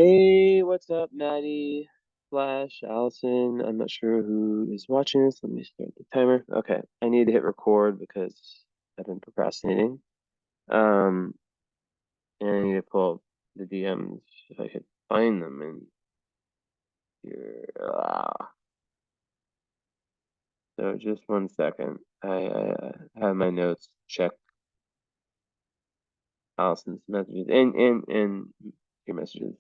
Hey, what's up, Maddie? Flash, Allison. I'm not sure who is watching this. Let me start the timer. Okay, I need to hit record because I've been procrastinating. Um, and I need to pull up the DMs if I could find them in here. So just 1 second. I have my notes. Check Allison's messages and your messages.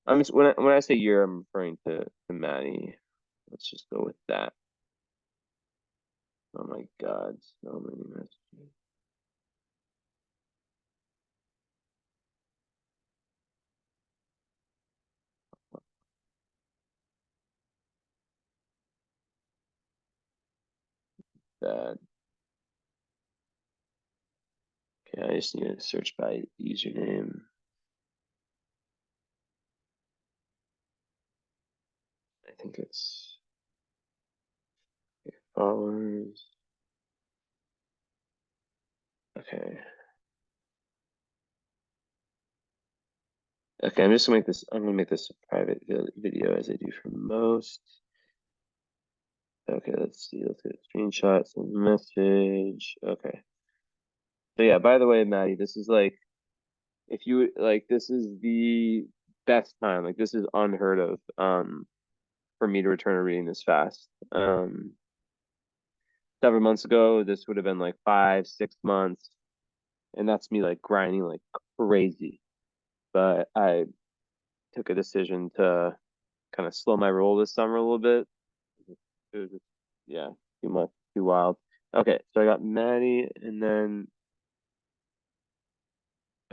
I'm just when I say you're, I'm referring to Maddie. Let's just go with that. Oh my God, so many messages. Bad. Okay, I just need to search by username. I think it's followers. Okay. Okay, I'm just gonna make this. I'm gonna make this a private video as I do for most. Okay, let's see. Let's get screenshots and message. Okay. So yeah, by the way, Maddie, this is like if you like this is the best time. Like this is unheard of for me to return a reading this fast. 7 months ago, this would have been like 5, 6 months, and that's me like grinding like crazy. But I took a decision to kind of slow my roll this summer a little bit. It was just, yeah, too much, too wild. Okay, so I got Maddie, and then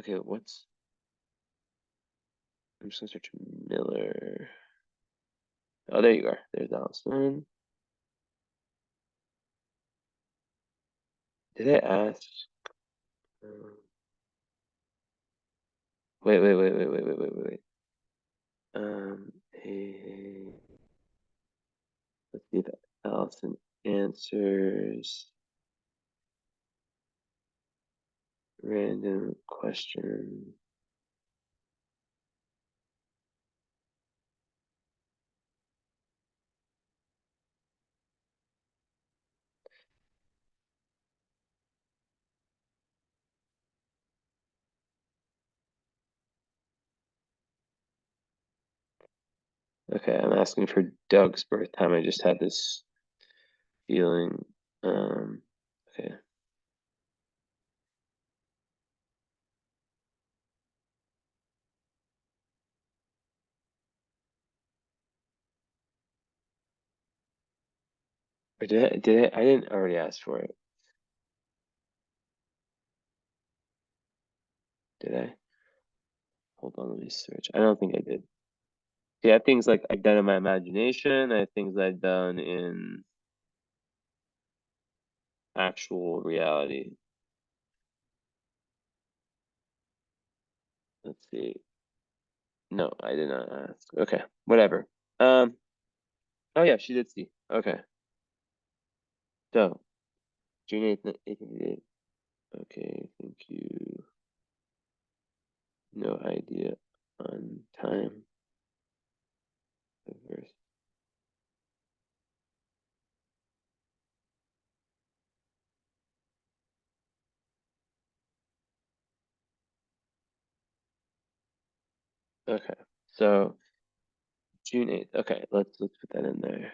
okay, what's I'm just gonna search Miller. Oh, there you are. There's Allison. Did I ask? Um, wait. Hey, let's see if Allison answers random question. Okay, I'm asking for Doug's birth time. I just had this feeling. Okay. Or I didn't already ask for it. Did I? Hold on, let me search. I don't think I did. Yeah, I have things like I've done in my imagination. I have things I've done in actual reality. Let's see. No, I did not ask. Okay, whatever. Um, oh yeah, she did see. Okay. So, June 8th, 1888. Okay, thank you. No idea on time. Verse. Okay, so June 8th. Okay, let's put that in there.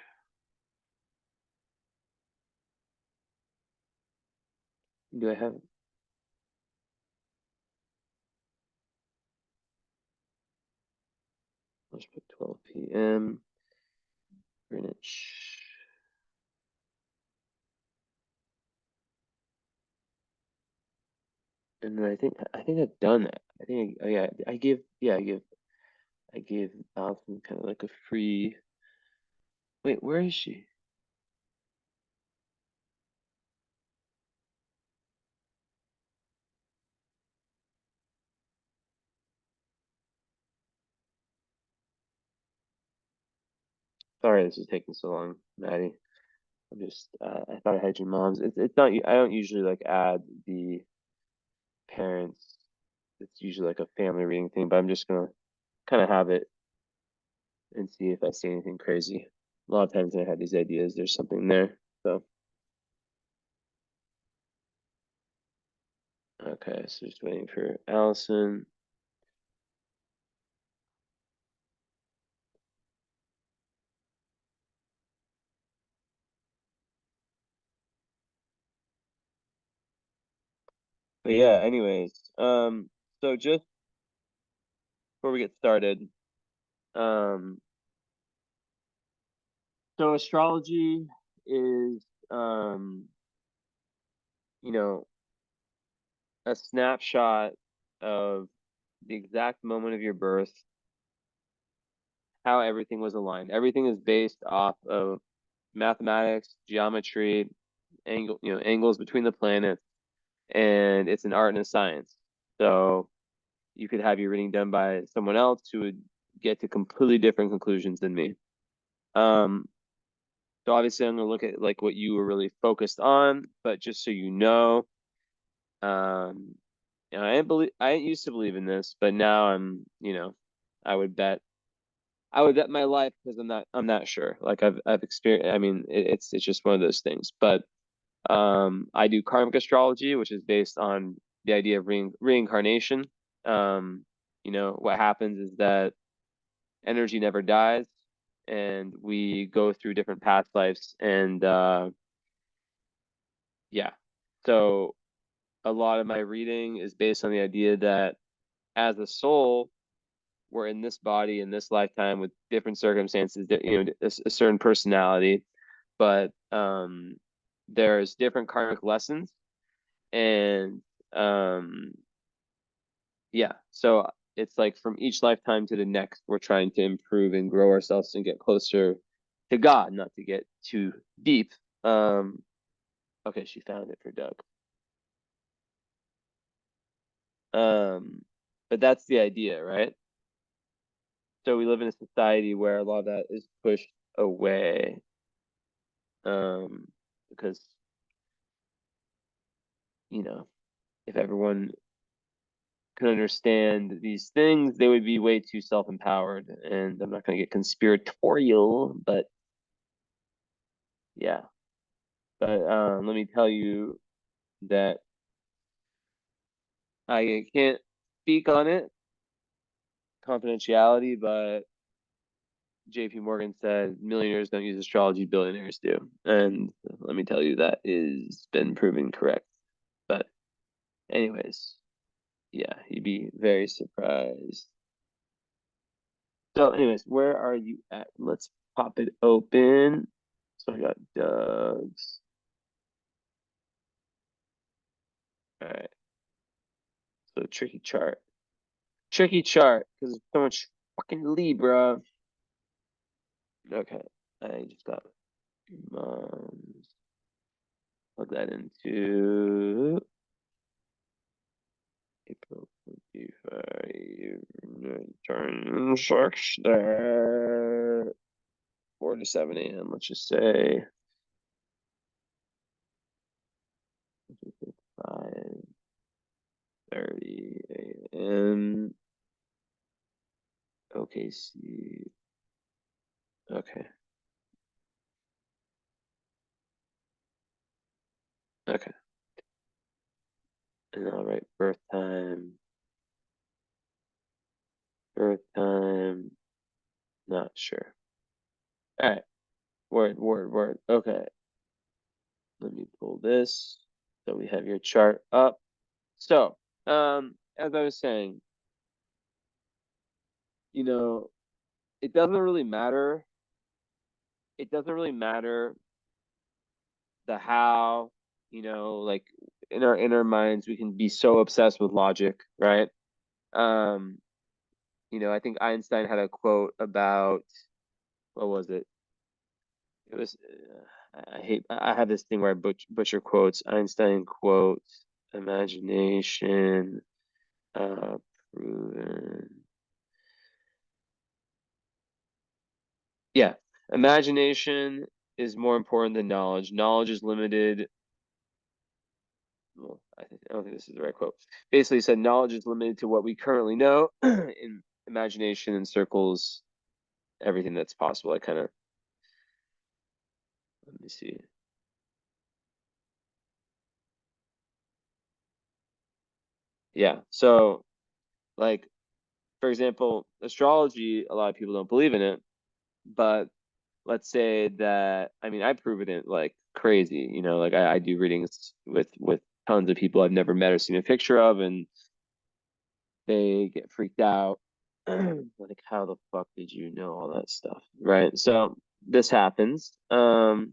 Do I have let's put 12 p.m. Greenwich. And then I think I've done that. Oh yeah, I gave Allison kind of like a free wait, where is she? Sorry this is taking so long, Maddie. I thought I had your mom's. It's not I don't usually like add the parents. It's usually like a family reading thing, but I'm just gonna kind of have it and see if I see anything crazy. A lot of times when I have these ideas, there's something there. So, okay, so just waiting for Allison. But yeah, anyways, so just before we get started, um, so astrology is, you know, a snapshot of the exact moment of your birth, how everything was aligned. Everything is based off of mathematics, geometry, angles between the planets, and it's an art and a science. So you could have your reading done by someone else who would get to completely different conclusions than me. So obviously I'm gonna look at like what you were really focused on, but just so you know, um, I didn't used to believe in this, but now I would bet my life because I'm not sure. Like I've experienced. I mean, it's just one of those things. But I do karmic astrology, which is based on the idea of reincarnation. What happens is that energy never dies, and we go through different past lives, and yeah. So a lot of my reading is based on the idea that as a soul, we're in this body in this lifetime with different circumstances, a certain personality, but there's different karmic lessons, and um, yeah, so it's like from each lifetime to the next, we're trying to improve and grow ourselves and get closer to God, not to get too deep. Um, okay, she found it for Doug. But that's the idea, right? So we live in a society where a lot of that is pushed away, because you know, if everyone could understand these things, they would be way too self-empowered. And I'm not going to get conspiratorial, but yeah. But let me tell you that I can't speak on it, confidentiality, but JP Morgan said millionaires don't use astrology, billionaires do. And let me tell you, that is been proven correct. But anyways, yeah, you'd be very surprised. So anyways, where are you at? Let's pop it open. So I got Doug's. All right. So tricky chart. Tricky chart because there's so much fucking Libra. Okay. I just got mom's. Plug that into April 25. Turn 6 there. 4 to 7 a.m. Let's just say 5:30 a.m. OKC. Okay. Okay. And I'll write birth time. Birth time. Not sure. All right. Word. Okay. Let me pull this. So we have your chart up. So, as I was saying, you know, it doesn't really matter. It doesn't really matter the how, like in our minds, we can be so obsessed with logic, right? Um, I think Einstein had a quote about, what was it? It was, I have this thing where I butcher quotes. Einstein quotes, imagination, proven. Yeah, imagination is more important than knowledge. Knowledge is limited. Well, I don't think this is the right quote. Basically said knowledge is limited to what we currently know, and imagination encircles everything that's possible. I kind of, let me see. Yeah. So like, for example, astrology, a lot of people don't believe in it, but let's say that, I mean, I prove it like crazy, like I do readings with tons of people I've never met or seen a picture of, and they get freaked out. Like, how the fuck did you know all that stuff? Right. So this happens. In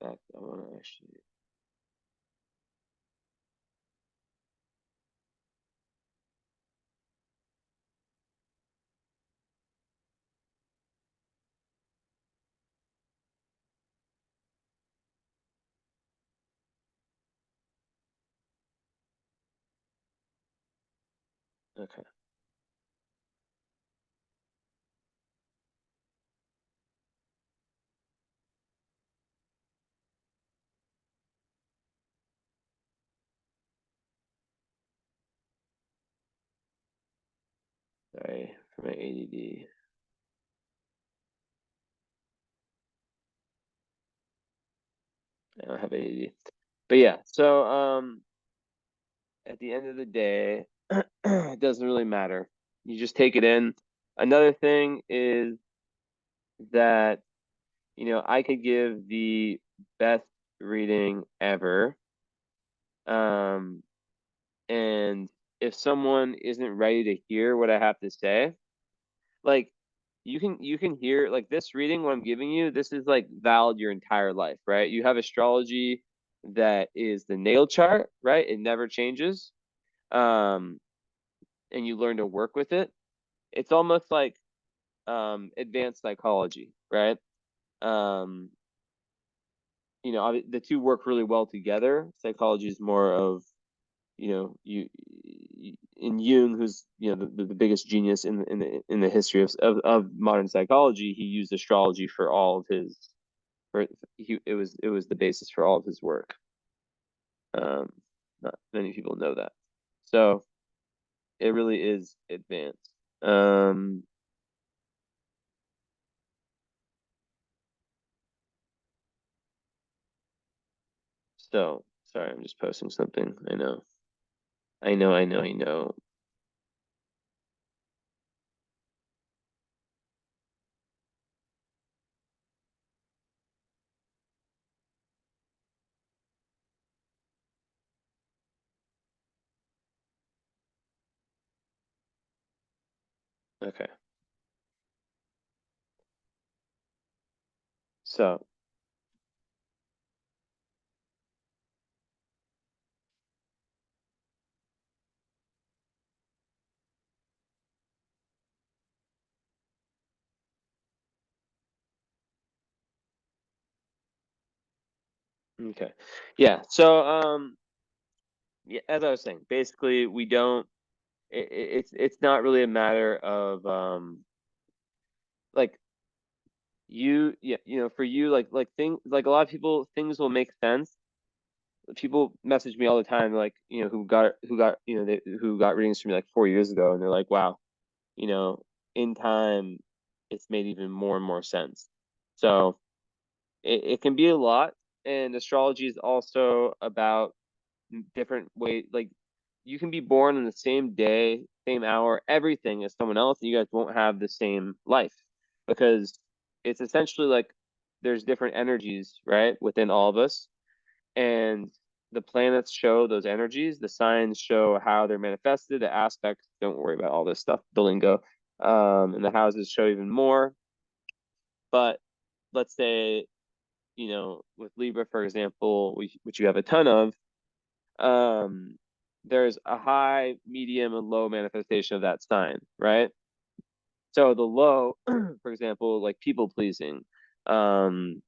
fact, I want to actually, okay. Sorry for my ADD. I don't have ADD. But yeah, so at the end of the day, it doesn't really matter. You just take it in. Another thing is that, I could give the best reading ever. Um, and if someone isn't ready to hear what I have to say, like you can hear like this reading what I'm giving you, this is like valid your entire life, right? You have astrology that is the natal chart, right? It never changes. Um, and you learn to work with it. It's almost like advanced psychology, right? Um, the two work really well together. Psychology is more of, in Jung, who's the biggest genius in the history of modern psychology. He used astrology for all of his for he it was the basis for all of his work. Um, Not many people know that, so it really is advanced. So sorry, I'm just posting something. I know. Okay, so okay, yeah. So yeah, as I was saying, basically we don't. It's not really a matter of like yeah, for you, like things, like a lot of people, things will make sense. People message me all the time, like, who got readings from me like 4 years ago, and they're like, wow, you know in time it's made even more and more sense. So it can be a lot. And astrology is also about different ways. Like, you can be born on the same day, same hour, everything as someone else, and you guys won't have the same life, because it's essentially like there's different energies, right, within all of us. And the planets show those energies, the signs show how they're manifested, the aspects, don't worry about all this stuff, the lingo. And the houses show even more. But let's say, with Libra, for example, which you have a ton of, um, there's a high, medium, and low manifestation of that sign, right? So the low, for example, like people pleasing, um,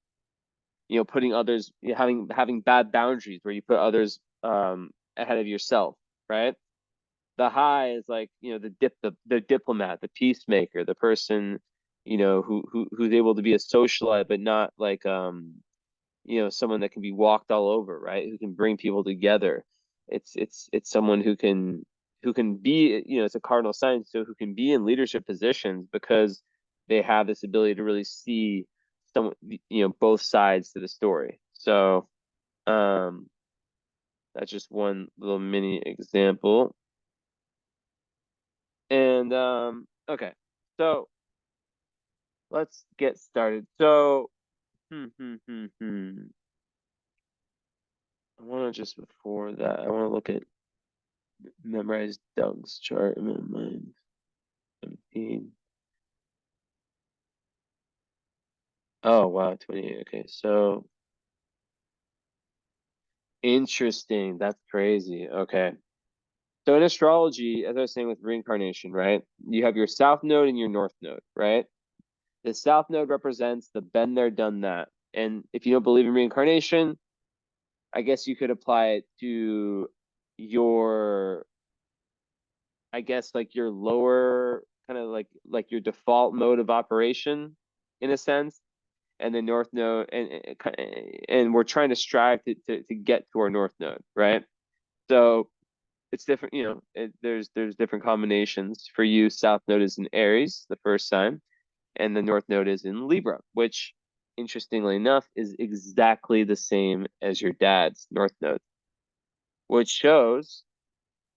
putting others, having bad boundaries where you put others ahead of yourself, right? The high is like, the diplomat, the peacemaker, the person, who's able to be a socialite, but not like someone that can be walked all over, right? Who can bring people together. It's someone who can be, it's a cardinal sign, so who can be in leadership positions because they have this ability to really see some, both sides to the story. So, that's just one little mini example. And okay, so let's get started. So, I want to just before that, I want to look at memorize Doug's chart in my mind. 17. Oh wow, 28. Okay, so interesting. That's crazy. Okay. So in astrology, as I was saying with reincarnation, right? You have your south node and your north node, right? The south node represents the been there, done that. And if you don't believe in reincarnation, I guess you could apply it to your, I guess like your lower kind of like your default mode of operation in a sense. And the north node, and we're trying to strive to get to our north node, right? So it's different, there's different combinations. For you, south node is in Aries, the first sign, and the north node is in Libra, which interestingly enough is exactly the same as your dad's north node, which shows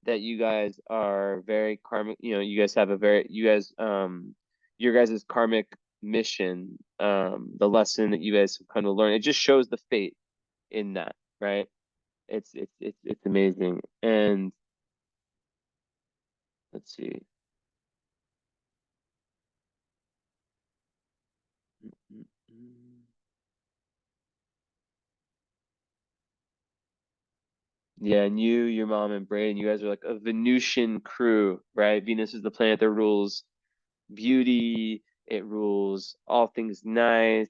that you guys are very karmic. You guys have a very, your guys' karmic mission, the lesson that you guys have come to learn, it just shows the fate in that, right? It's amazing. And let's see. Yeah, and your mom, and Braden, you guys are like a Venusian crew, right? Venus is the planet that rules beauty, it rules all things nice,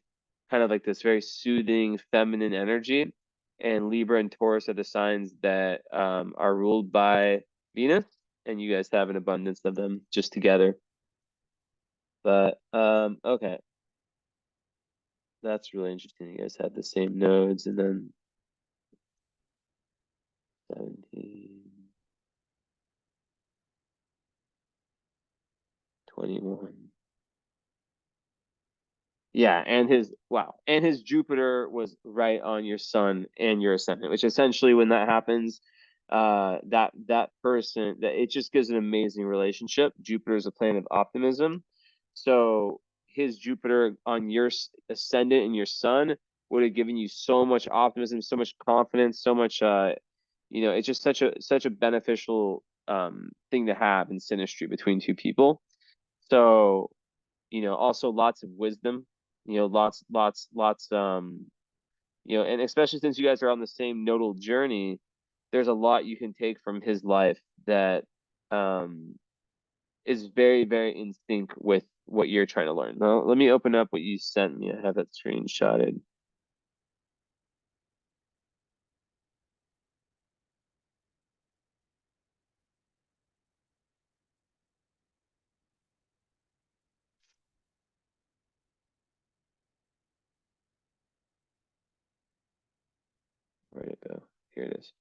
kind of like this very soothing feminine energy. And Libra and Taurus are the signs that are ruled by Venus, and you guys have an abundance of them just together. But okay, that's really interesting. You guys have the same nodes, and then 17, 21. Yeah, and his Jupiter was right on your sun and your ascendant, which essentially when that happens, that person, that it just gives an amazing relationship. Jupiter is a planet of optimism, so his Jupiter on your ascendant and your sun would have given you so much optimism, so much confidence, so much it's just such a beneficial thing to have in synastry between two people. So also lots of wisdom, lots, and especially since you guys are on the same nodal journey, there's a lot you can take from his life that um, is very, very in sync with what you're trying to learn. Now, let me open up what you sent me. I have that screenshotted. Where'd it go? Here it is.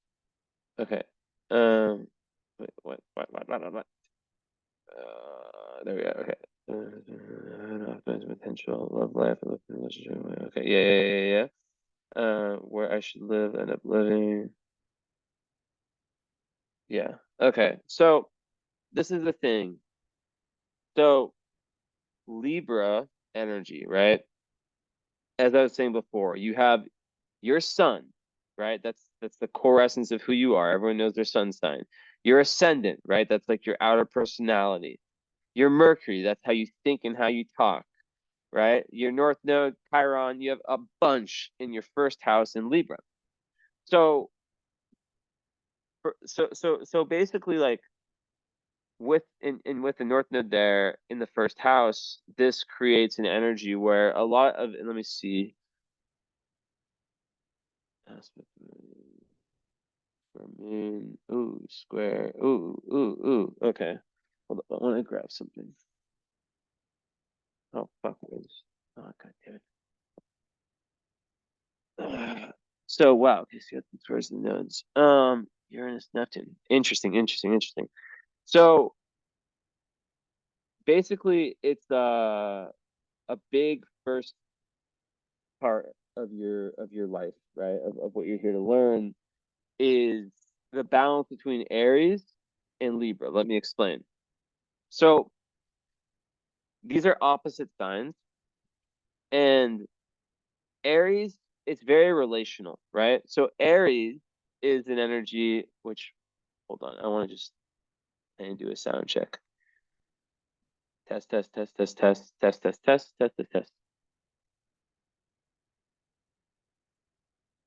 Okay. Wait, what? There we go. Okay. Potential, love life, love relationship. Okay. Yeah. Where I should live, end up living. Yeah. Okay. So this is the thing. So Libra energy, right? As I was saying before, you have your sun, right? That's the core essence of who you are. Everyone knows their sun sign. Your ascendant, right? That's like your outer personality. Your Mercury, that's how you think and how you talk, right? Your North Node, Chiron, you have a bunch in your first house in Libra. So so basically, like with the North Node there in the first house, this creates an energy where a lot of, and let me see, aspect for moon, ooh, square, ooh, okay. Hold on, I want to grab something. Oh fuck, where's, oh god damn it. So wow, okay, so where's the nodes? Uranus, Neptune. Interesting. So basically, it's a big first part of your life, right? Of what you're here to learn is the balance between Aries and Libra. Let me explain. So these are opposite signs, and Aries, it's very relational, right? So Aries is an energy which, hold on, I want to just and do a sound check. Test, test, test, test, test, test, test, test, test, test, test.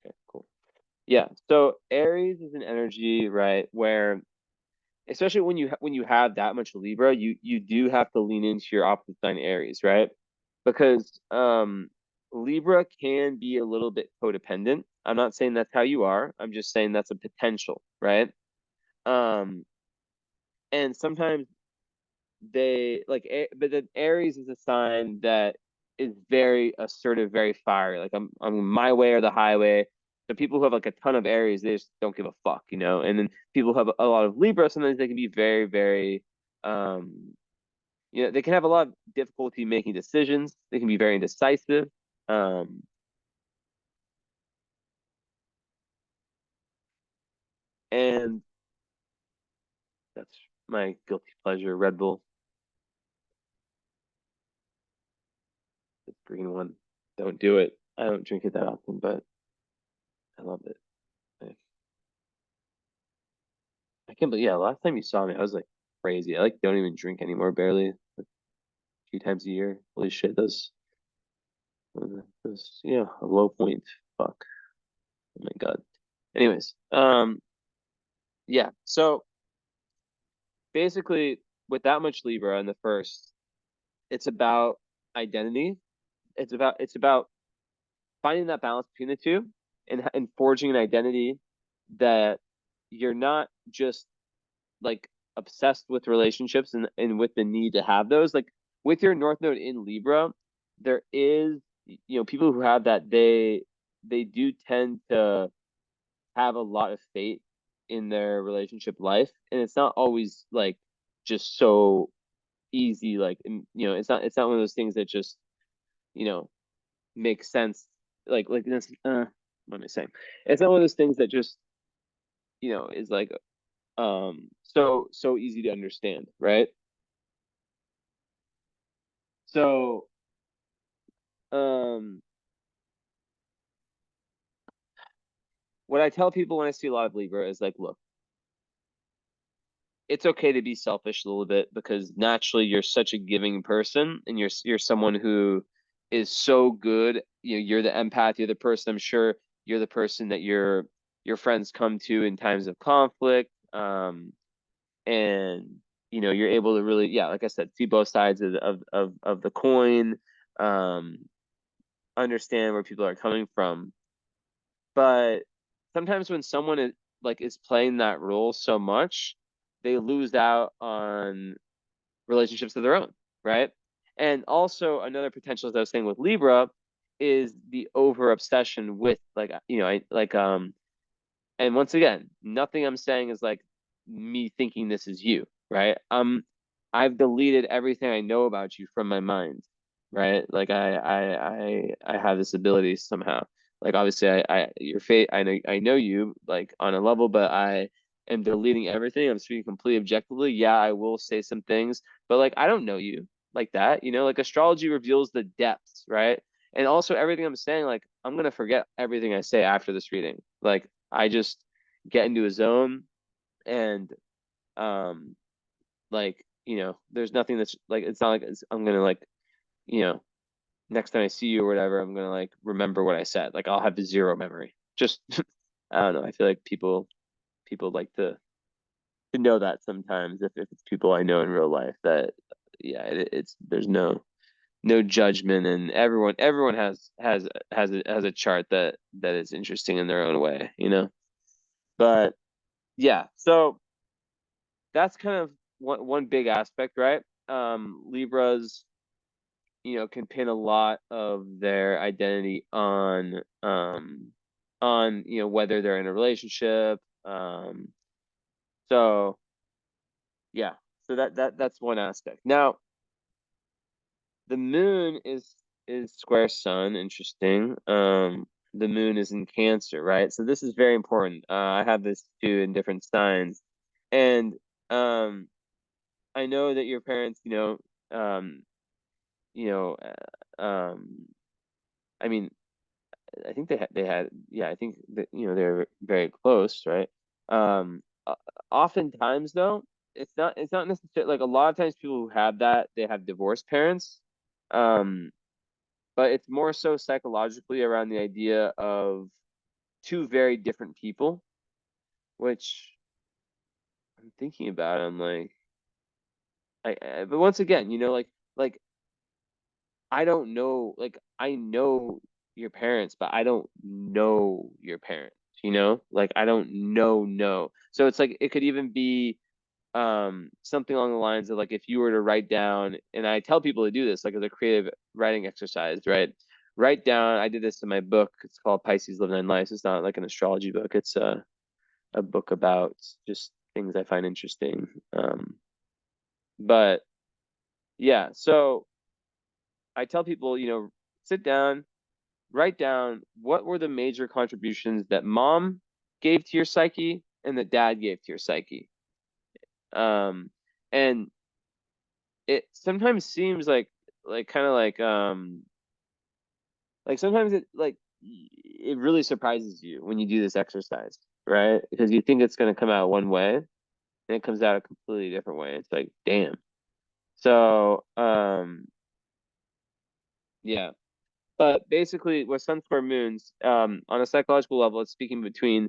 Okay, cool. Yeah. So Aries is an energy, right, where especially when you have that much Libra, you do have to lean into your opposite sign Aries, right? Because Libra can be a little bit codependent. I'm not saying that's how you are. I'm just saying that's a potential, right? Um, and sometimes but then Aries is a sign that is very assertive, very fiery. Like I'm my way or the highway. The people who have like a ton of Aries, they just don't give a fuck, you know. And then people who have a lot of Libra, sometimes they can be very, very, um, they can have a lot of difficulty making decisions. They can be very indecisive. Um, and that's my guilty pleasure, Red Bull, the green one. Don't do it. I don't drink it that often, but I love it. I I can't believe, yeah, last time you saw me, I was like crazy. I like don't even drink anymore, barely, like 2 times a year. Holy shit, those a low point. Fuck. Oh my God. Anyways, yeah. So basically, with that much Libra in the first, it's about identity. It's about finding that balance between the two and forging an identity that you're not just like obsessed with relationships and with the need to have those. Like with your North Node in Libra, there is people who have that they do tend to have a lot of fate in their relationship life, and it's not always like just so easy. Like it's not one of those things that just you know makes sense. Like this. What am I saying? It's not one of those things that just is like so easy to understand, right? So, um, what I tell people when I see a lot of Libra is like, look, it's okay to be selfish a little bit because naturally you're such a giving person and you're someone who is so good. You're the empath, you're the person I'm sure you're the person that your friends come to in times of conflict. And you're able to really, yeah, like I said, see both sides of the coin, um, understand where people are coming from. But sometimes when someone is playing that role so much, they lose out on relationships of their own, right? And also another potential, as I was saying with Libra, is the over obsession with I like and once again, nothing I'm saying is like me thinking this is you, right? I've deleted everything I know about you from my mind, right? Like I have this ability somehow. Like obviously your fate I know you like on a level, but I am deleting everything. I'm speaking completely objectively. Yeah, I will say some things, but like I don't know you like that, like astrology reveals the depths, right? And also everything I'm saying, like I'm gonna forget everything I say after this reading. Like I just get into a zone and um like there's nothing that's like it's not like I'm gonna like you know next time I see you or whatever I'm gonna like remember what I said. Like I'll have zero memory. Just I don't know. I feel like people like to know that sometimes if it's people I know in real life that yeah it's there's no judgment and everyone has a chart that is interesting in their own way. But yeah, so that's kind of one big aspect, right? Libras, can pin a lot of their identity on whether they're in a relationship. So Yeah. So that's one aspect. Now, the moon is square sun. Interesting. The moon is in Cancer, right? So this is very important. I have this too in different signs, and um, I know that your parents, um, you know, I mean, I think they had, yeah, I think that, they're very close, right? O- Oftentimes though, it's not necessarily like a lot of times people who have that, they have divorced parents. Um, but it's more so psychologically around the idea of two very different people, which I'm thinking about. I'm like, but once again, like I don't know, like I know your parents, but I don't know your parents, like I don't know. So it's like it could even be something along the lines of like if you were to write down, and I tell people to do this like as a creative writing exercise, right? Write down, I did this in my book. It's called Pisces Live Nine Lives. It's not like an astrology book. It's a book about just things I find interesting. But yeah, so I tell people, sit down, write down what were the major contributions that mom gave to your psyche and that dad gave to your psyche. Um, and it sometimes seems like kind of like sometimes it really surprises you when you do this exercise, right? Because you think it's going to come out one way and it comes out a completely different way. It's like, damn. So, yeah. But basically, with sun square moons, on a psychological level, it's speaking between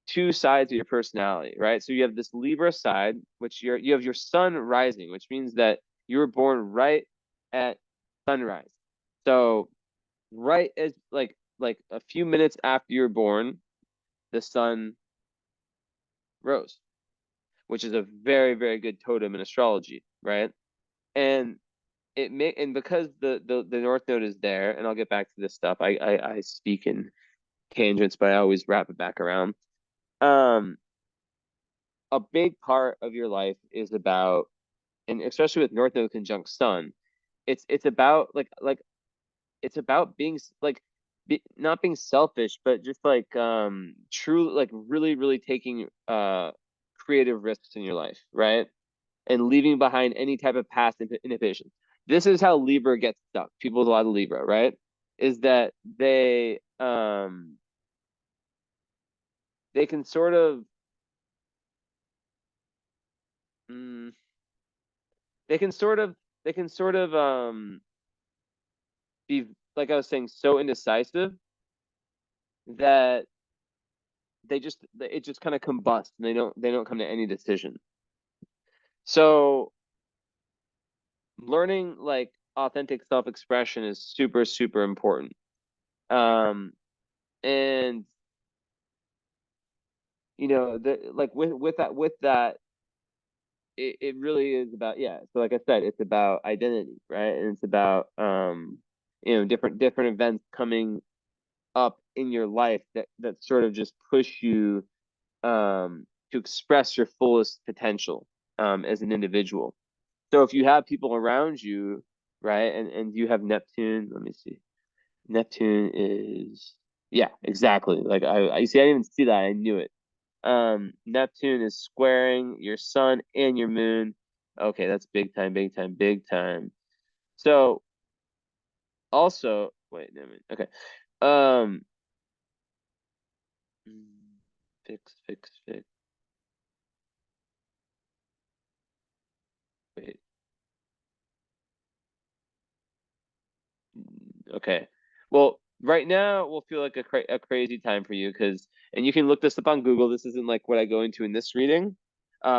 two sides of your personality, right? So you have this Libra side, which you have your sun rising, which means that you were born right at sunrise. So right as like a few minutes after you were born, the sun rose, which is a very, very good totem in astrology, right? And and because the North Node is there, and I'll get back to this stuff. I speak in tangents, but I always wrap it back around. Um, a big part of your life is about, and especially with North Node conjunct Sun, it's about like it's about being not being selfish, but just like true, like really, really taking creative risks in your life, right? And leaving behind any type of past inhibition. This is how Libra gets stuck. People with a lot of Libra, right? Is that they can sort of mm, they can sort of they can sort of be, like I was saying, so indecisive that it just kind of combusts and they don't come to any decision. So learning like authentic self-expression is super, super important. Um, and like with that, it really is about, yeah. So like I said, it's about identity, right? And it's about different events coming up in your life that sort of just push you to express your fullest potential as an individual. So if you have people around you, right, and you have Neptune, let me see. Neptune is, yeah, exactly. Like I see, I didn't even see that. I knew it. Neptune is squaring your sun and your moon. Okay, that's big time, big time, big time. So also, wait, no, okay. Um, fix. Wait, okay. Well, right now will feel like a crazy time for you and you can look this up on Google. This isn't like what I go into in this reading.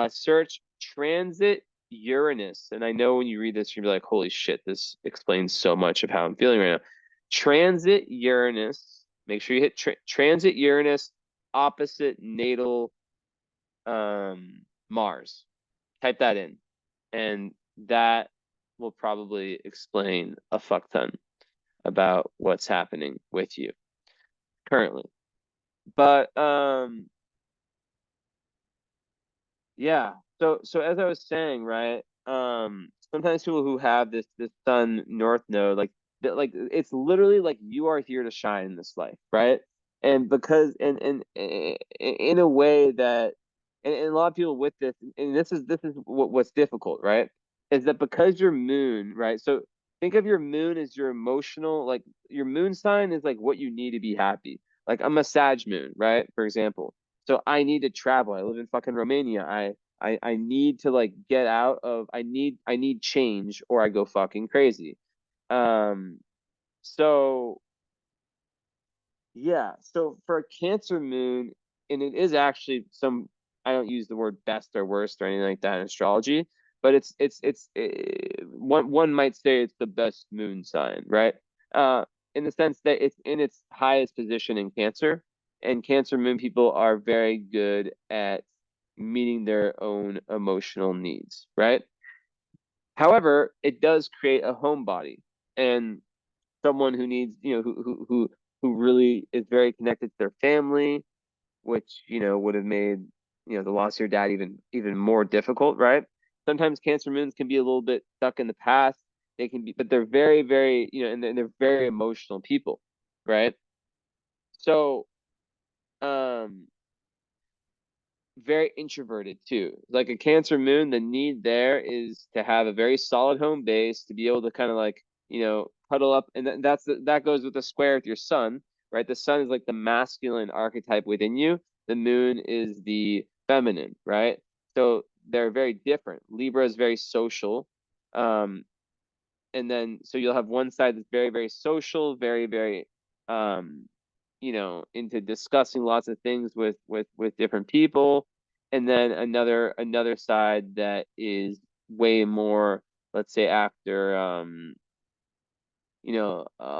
Search transit Uranus. And I know when you read this, you're like, holy shit, this explains so much of how I'm feeling right now. Transit Uranus. Make sure you hit transit Uranus opposite natal Mars. Type that in. And that will probably explain a fuck ton about what's happening with you currently. But yeah. So as I was saying, right? Sometimes people who have this sun north node, like it's literally like you are here to shine in this life, right? And because in a way that, and a lot of people with this, and this is what's difficult, right? Is that because your moon, right? So think of your moon as your emotional, like your moon sign is like what you need to be happy. Like I'm a Sag moon, right? For example. So I need to travel. I live in fucking Romania. I need to like get out of, I need change or I go fucking crazy. Um so yeah, so for a Cancer moon, and it is actually some, I don't use the word best or worst or anything like that in astrology, but one might say it's the best moon sign, right? In the sense that it's in its highest position in Cancer, and Cancer moon people are very good at meeting their own emotional needs, right? However, it does create a homebody, and someone who needs, who really is very connected to their family, which, would have made, the loss of your dad even more difficult, right? Sometimes Cancer moons can be a little bit stuck in the past. They can be, but they're very, very, and they're very emotional people, right? So, um, very introverted too. Like a Cancer moon, the need there is to have a very solid home base, to be able to kind of like, huddle up, and that goes with the square with your sun, right? The sun is like the masculine archetype within you. The moon is the feminine, right? So they're very different. Libra is very social. Um, and then so you'll have one side that's very, very social, very, very um into discussing lots of things with different people, and then another side that is way more, let's say, after a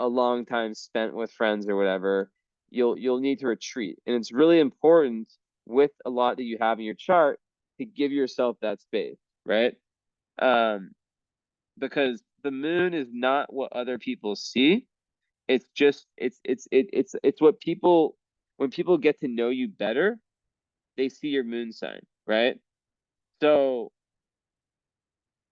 long time spent with friends or whatever, you'll need to retreat, and it's really important with a lot that you have in your chart to give yourself that space, right? um because the moon is not what other people see. It's just it's what people, when people get to know you better, they see your moon sign, right? So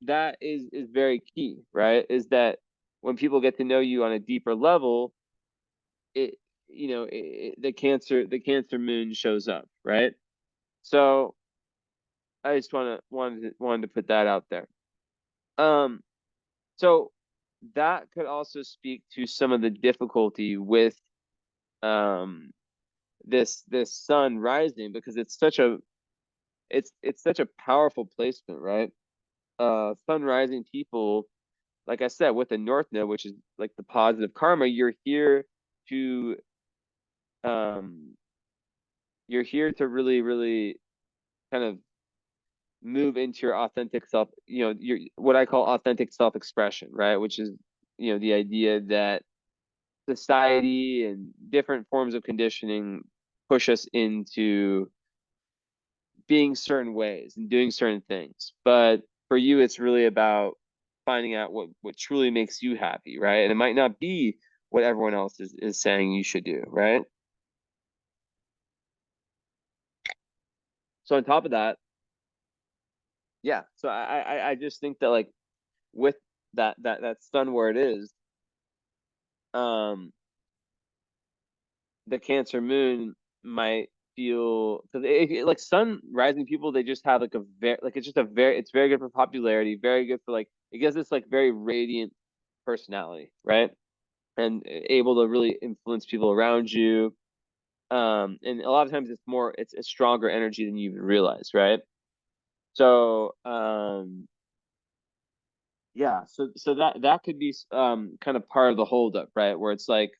that is very key, right? Is that when people get to know you on a deeper level, it the cancer moon shows up, right? So I just wanted to put that out there. Um so that could also speak to some of the difficulty with um this sun rising, because it's such a powerful placement, right? Sun rising people, like I said, with the North Node, which is like the positive karma, to um you're here to really, really kind of move into your authentic self, your what I call authentic self-expression, right? Which is, the idea that society and different forms of conditioning push us into being certain ways and doing certain things. But for you, it's really about finding out what truly makes you happy, right? And it might not be what everyone else is saying you should do, right? So on top of that, yeah. So I just think that, like, with that sun where it is, um, the Cancer moon might feel, because like sun rising people, they just have like a very, like, it's very good for popularity, very good for, like, it gives this like very radiant personality, right? And able to really influence people around you. And a lot of times it's a stronger energy than you even realize, right? So yeah, so that could be kind of part of the holdup, right? Where it's like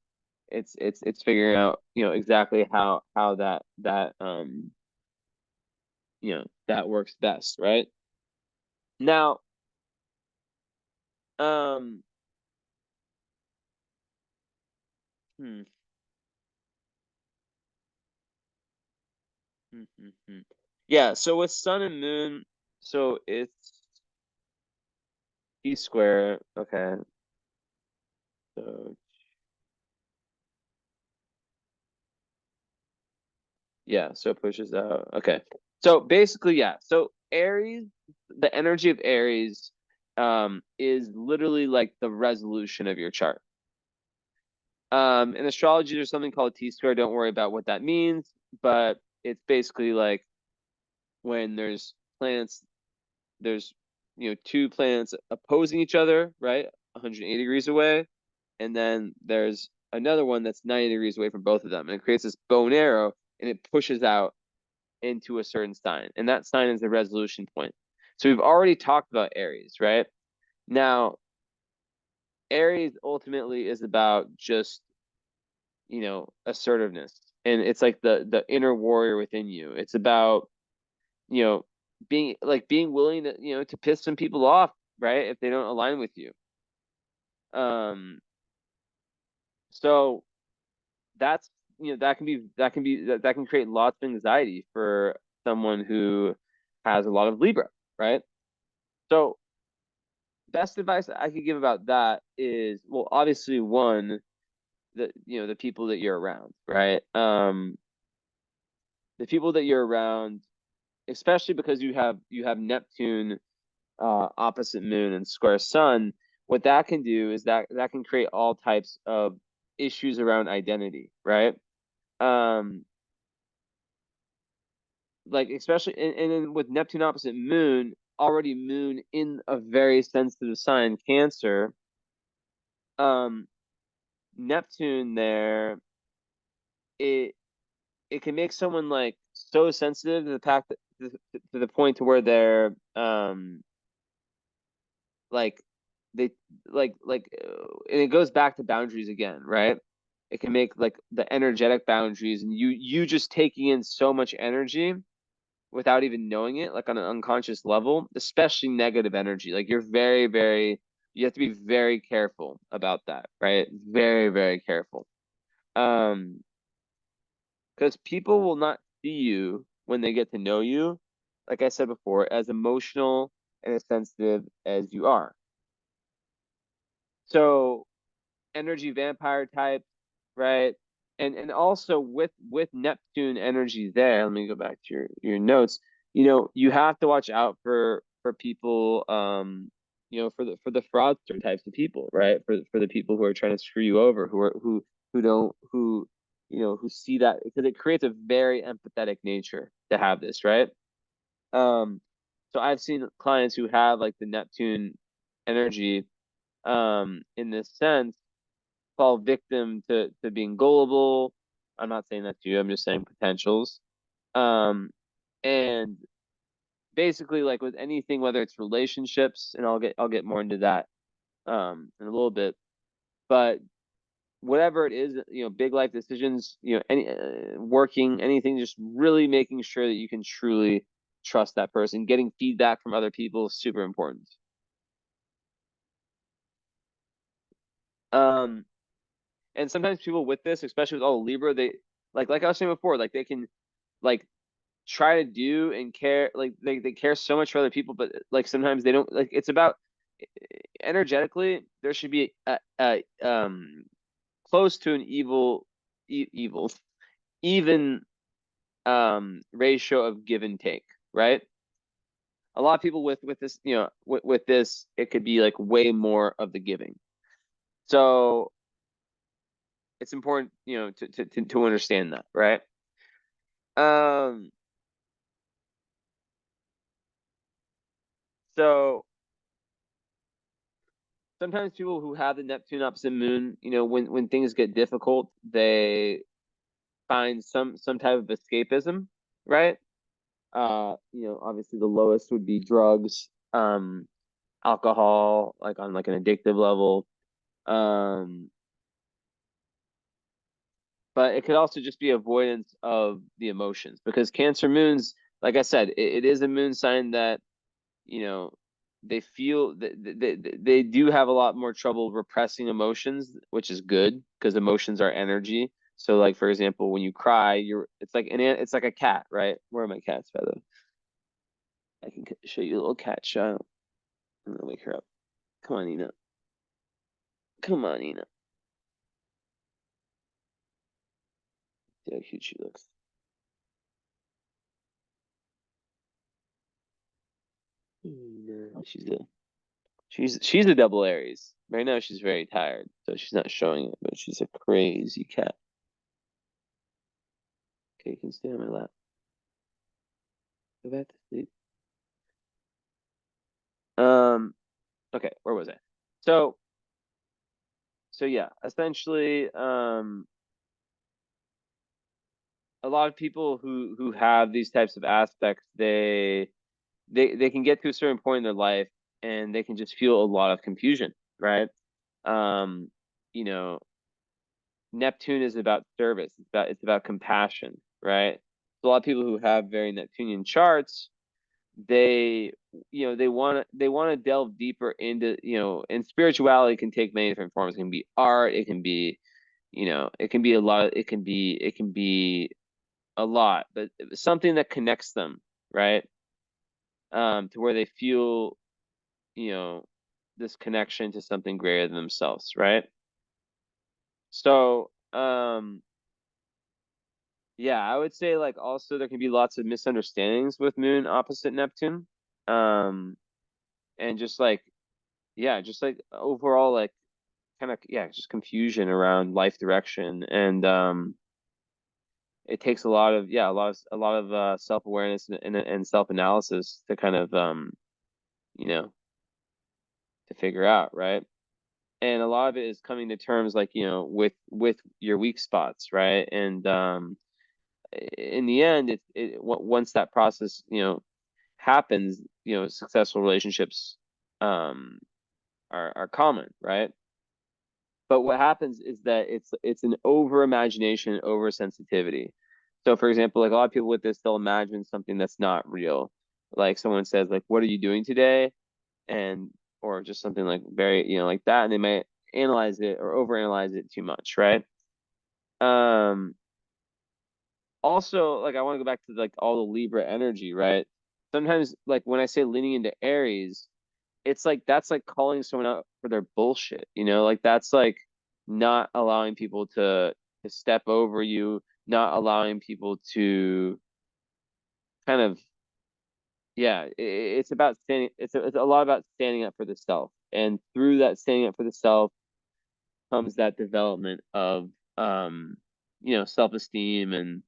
it's figuring out, exactly how that works best, right? Now, um, hmm, yeah. So with Sun and Moon, so it's E square. Okay, so yeah, so it pushes out. Okay. So basically, yeah. So Aries, the energy of Aries, is literally like the resolution of your chart. In astrology, there's something called T-square. Don't worry about what that means, but it's basically like when there's planets, there's two planets opposing each other, right? 180 degrees away, and then there's another one that's 90 degrees away from both of them, and it creates this bow and arrow, and it pushes out into a certain sign, and that sign is the resolution point. So we've already talked about Aries, right? Now, Aries ultimately is about just assertiveness, and it's like the inner warrior within you. It's about you know being willing to to piss some people off, right, if they don't align with you. um so that's that can create lots of anxiety for someone who has a lot of Libra, right? So best advice I could give about that is, well, obviously, one, the people that you're around, right? The people that you're around, especially because you have Neptune opposite Moon and square Sun. What that can do is that can create all types of issues around identity, right? Um, like especially and then with Neptune opposite Moon, already Moon in a very sensitive sign, Cancer. Um, Neptune there, it it can make someone like so sensitive to the fact that to the point to where they're like they and it goes back to boundaries again, right? It can make like the energetic boundaries, and you just taking in so much energy without even knowing it, like on an unconscious level, especially negative energy. Like you're you have to be very careful about that, right? Very, very careful. Um, because people will not see you when they get to know you, like I said before, as emotional and as sensitive as you are. So energy vampire type, right? And also with Neptune energy there, let me go back to your notes. You have to watch out for people, for the fraudster types of people, right? For the people who are trying to screw you over, who don't who see that, because it creates a very empathetic nature to have this, right? Um, so I've seen clients who have like the Neptune energy, in this sense, fall victim to being gullible. I'm not saying that to you. I'm just saying potentials. Um, and basically, like with anything, whether it's relationships, and I'll get more into that in a little bit, but whatever it is, big life decisions, any working, anything, just really making sure that you can truly trust that person. Getting feedback from other people is super important. Um, and sometimes people with this, especially with all Libra, they like I was saying before, like they can like try to do and care, like they care so much for other people, but like sometimes they don't. Like it's about energetically, there should be a close to an evil even ratio of give and take, right? A lot of people with this, with this, it could be like way more of the giving. So it's important, to understand that, right? Um, so sometimes people who have the Neptune opposite Moon, when things get difficult, they find some type of escapism, right? Obviously the lowest would be drugs, alcohol, like on like an addictive level. Um, but it could also just be avoidance of the emotions, because Cancer moons, like I said, it is a moon sign that you know they feel that they do have a lot more trouble repressing emotions, which is good because emotions are energy. So like for example, when you cry, it's like a cat, right? Where are my cats, by the way? I can show you a little cat shot. I'm gonna wake her up. Come on, Nina. Come on, Nina. See how cute she looks. She's a double Aries. Right now she's very tired, so she's not showing it, but she's a crazy cat. Okay, you can stay on my lap. Go back to sleep. Okay, where was I? So yeah, essentially, a lot of people who have these types of aspects, they can get to a certain point in their life and they can just feel a lot of confusion, right? Um, you know, Neptune is about service. It's about compassion, right? So a lot of people who have very Neptunian charts, they they want to delve deeper into, and spirituality can take many different forms. It can be art, it can be, it can be a lot, it can be a lot, but something that connects them, right? To where they feel, you know, this connection to something greater than themselves, right? So, yeah, I would say like also there can be lots of misunderstandings with Moon opposite Neptune. Um, and just like, yeah, just like overall like kind of, yeah, just confusion around life direction. And it takes a lot of, yeah, a lot of self-awareness and self-analysis to kind of you know, to figure out, right? And a lot of it is coming to terms like, with your weak spots, right? And in the end, once that process, happens, successful relationships um are common, right? But what happens is that it's an over imagination, over sensitivity. So for example, like a lot of people with this, they'll imagine something that's not real. Like someone says, like, what are you doing today? And or just something like very, like that, and they might analyze it or overanalyze it too much, right? Um Also, like I want to go back to like all the Libra energy, right? Sometimes like when I say leaning into Aries, it's like that's like calling someone out for their bullshit, like that's like not allowing people to step over you, not allowing people to kind of, yeah, it's about standing, it's a lot about standing up for the self. And through that standing up for the self comes that development of self-esteem and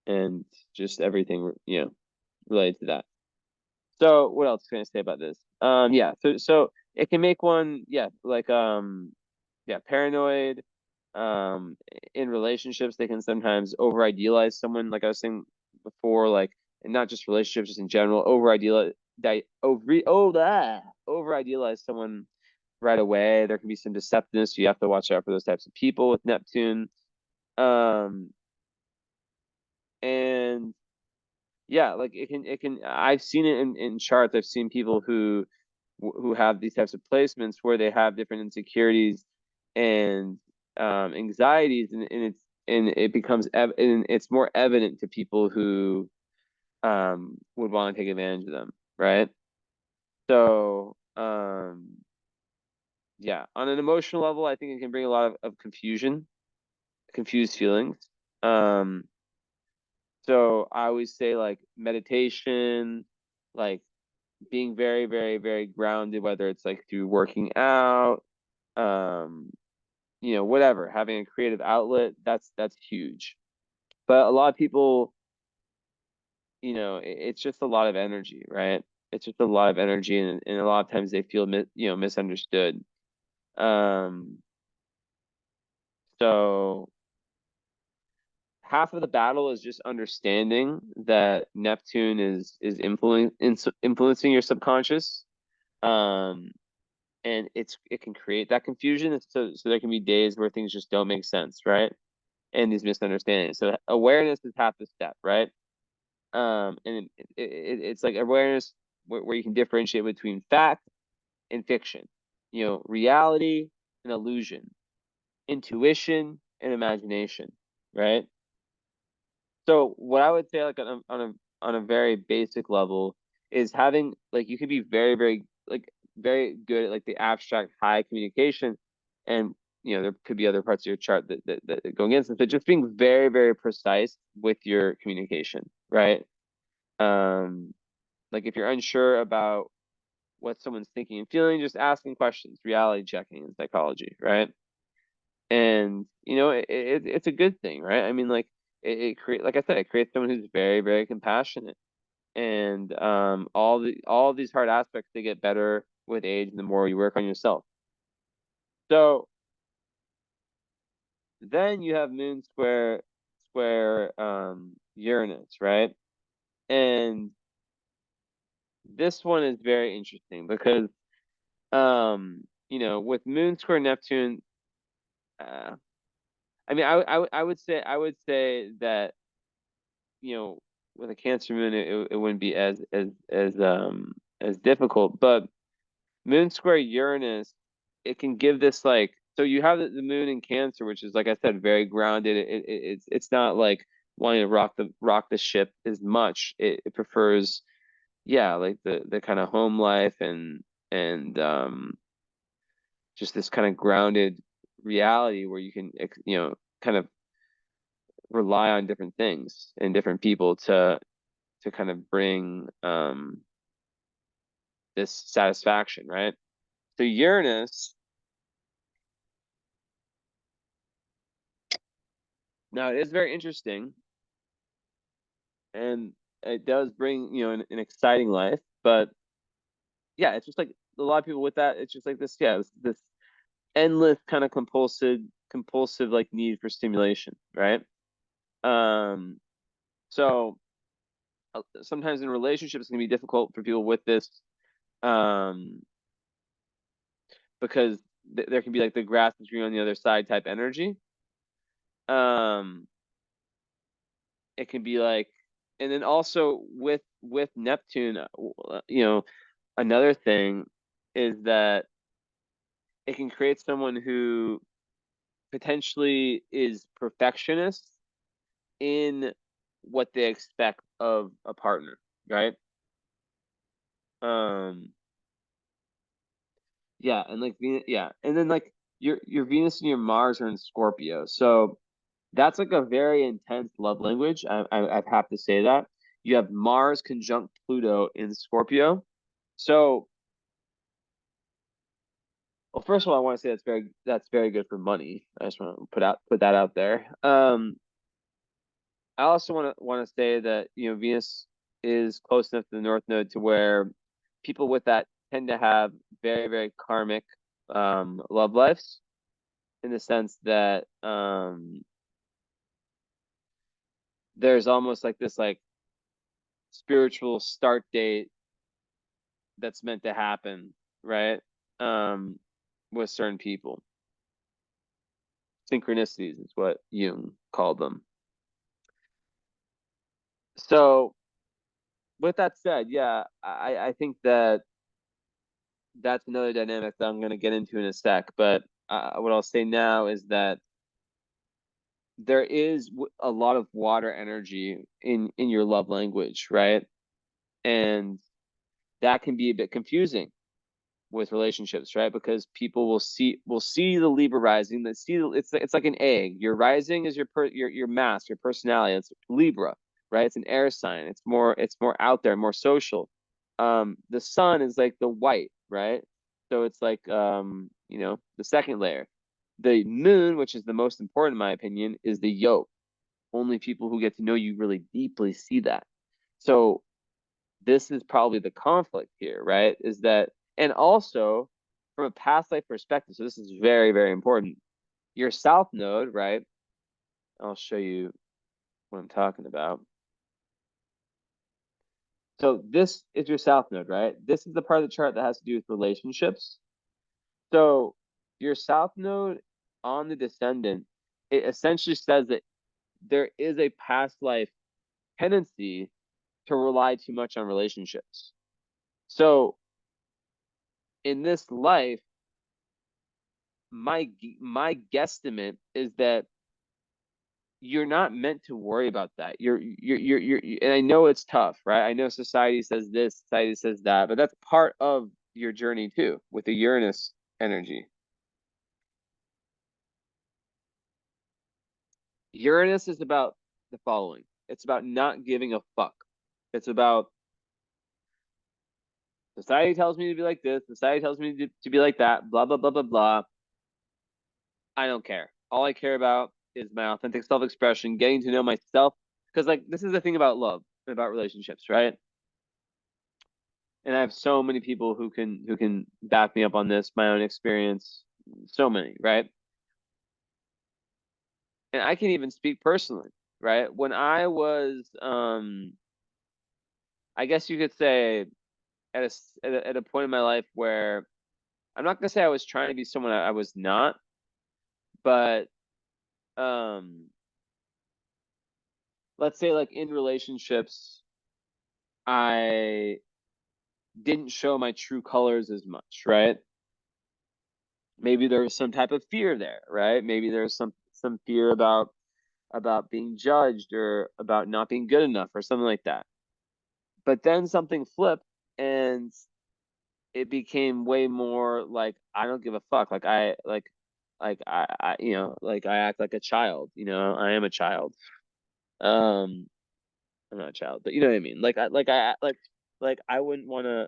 and just everything, related to that. So what else can I say about this? Yeah, so it can make one, yeah, like yeah, paranoid. Um, in relationships, they can sometimes over idealize someone, like I was saying before, like, and not just relationships, just in general, over idealize someone right away. There can be some deceptiveness, so you have to watch out for those types of people with Neptune. Um, and yeah, like it can I've seen it in charts. I've seen people who have these types of placements where they have different insecurities and anxieties, and it becomes and it's more evident to people who would want to take advantage of them, right? So yeah, on an emotional level, I think it can bring a lot of confusion, confused feelings. um so I always say like meditation, like being very, very, very grounded, whether it's like through working out, um, whatever, having a creative outlet, that's huge. But a lot of people, it's just a lot of energy, right? It's just a lot of energy, and a lot of times they feel misunderstood. Um, so half of the battle is just understanding that Neptune is influencing your subconscious. Um, and it can create that confusion. So there can be days where things just don't make sense, right? And these misunderstandings. So awareness is half the step, right? And it's like awareness where you can differentiate between fact and fiction, reality and illusion, intuition and imagination, right? So what I would say, like on a very basic level, is having like you can be very, very like very good at like the abstract high communication, and there could be other parts of your chart that go against it, but just being very, very precise with your communication, right? Like if you're unsure about what someone's thinking and feeling, just asking questions, reality checking in psychology, right? And it's a good thing, right? I mean, like like I said, it creates someone who's very, very compassionate. And all these hard aspects, they get better with age and the more you work on yourself. So then you have Moon square Uranus, right? And this one is very interesting because with Moon square Neptune, I mean, I would say that, with a Cancer moon, it wouldn't be as difficult. But Moon square Uranus, it can give this, like, so you have the moon in Cancer, which is, like I said, very grounded. It's not like wanting to rock the ship as much. It prefers, yeah, like the kind of home life and just this kind of grounded reality where you can kind of rely on different things and different people to kind of bring this satisfaction, right? So Uranus, now it is very interesting, and it does bring an exciting life, but yeah, it's just like a lot of people with that. It's just like this, yeah, this endless kind of compulsive like need for stimulation, right? Um, so sometimes in relationships it's gonna be difficult for people with this, um, because there can be like the grass is green on the other side type energy. Um, it can be like, and then also with Neptune, another thing is that it can create someone who potentially is perfectionist in what they expect of a partner, right? Um, yeah, and like yeah, and then like your Venus and your Mars are in Scorpio, so that's like a very intense love language. I have to say that you have Mars conjunct Pluto in Scorpio, so well, first of all, I want to say that's very good for money. I just want to put that out there. I also want to say that Venus is close enough to the North Node to where people with that tend to have very, very karmic love lives, in the sense that there's almost like this like spiritual start date that's meant to happen, right? Um, with certain people. Synchronicities is what Jung called them. So with that said, yeah, I think that that's another dynamic that I'm going to get into in a sec. But what I'll say now is that there is a lot of water energy in your love language, right? And that can be a bit confusing with relationships, right? Because people will see the Libra rising. They see it's like an egg. Your rising is your mass, your personality. It's Libra, right? It's an air sign. It's more out there, more social. The sun is like the white, right? So it's like the second layer. The moon, which is the most important in my opinion, is the yolk. Only people who get to know you really deeply see that. So this is probably the conflict here, right? Is that, and also from a past life perspective, so this is very, very important. Your south node, right? I'll show you what I'm talking about. So this is your south node, right? This is the part of the chart that has to do with relationships. So your south node on the descendant, it essentially says that there is a past life tendency to rely too much on relationships. So in this life, my guesstimate is that you're not meant to worry about that. And I know it's tough, right? I know society says this, society says that, but that's part of your journey too, with the Uranus energy. Uranus is about the following. It's about not giving a fuck. It's about society tells me to be like this, society tells me to be like that, blah, blah, blah, blah, blah. I don't care. All I care about is my authentic self-expression, getting to know myself. Because like this is the thing about love, about relationships, right? And I have so many people who can back me up on this, my own experience, so many, right? And I can even speak personally, right? When I was, I guess you could say, at a point in my life where I'm not gonna say I was trying to be someone I was not, but um, let's say like in relationships, I didn't show my true colors as much, right? Maybe there was some type of fear there, right? Maybe there's some fear about being judged or about not being good enough or something like that. But then something flipped and it became way more like I don't give a fuck. Like I like I act like a child, I am a child. Um I'm not a child, but you know what I mean. Like I wouldn't want to,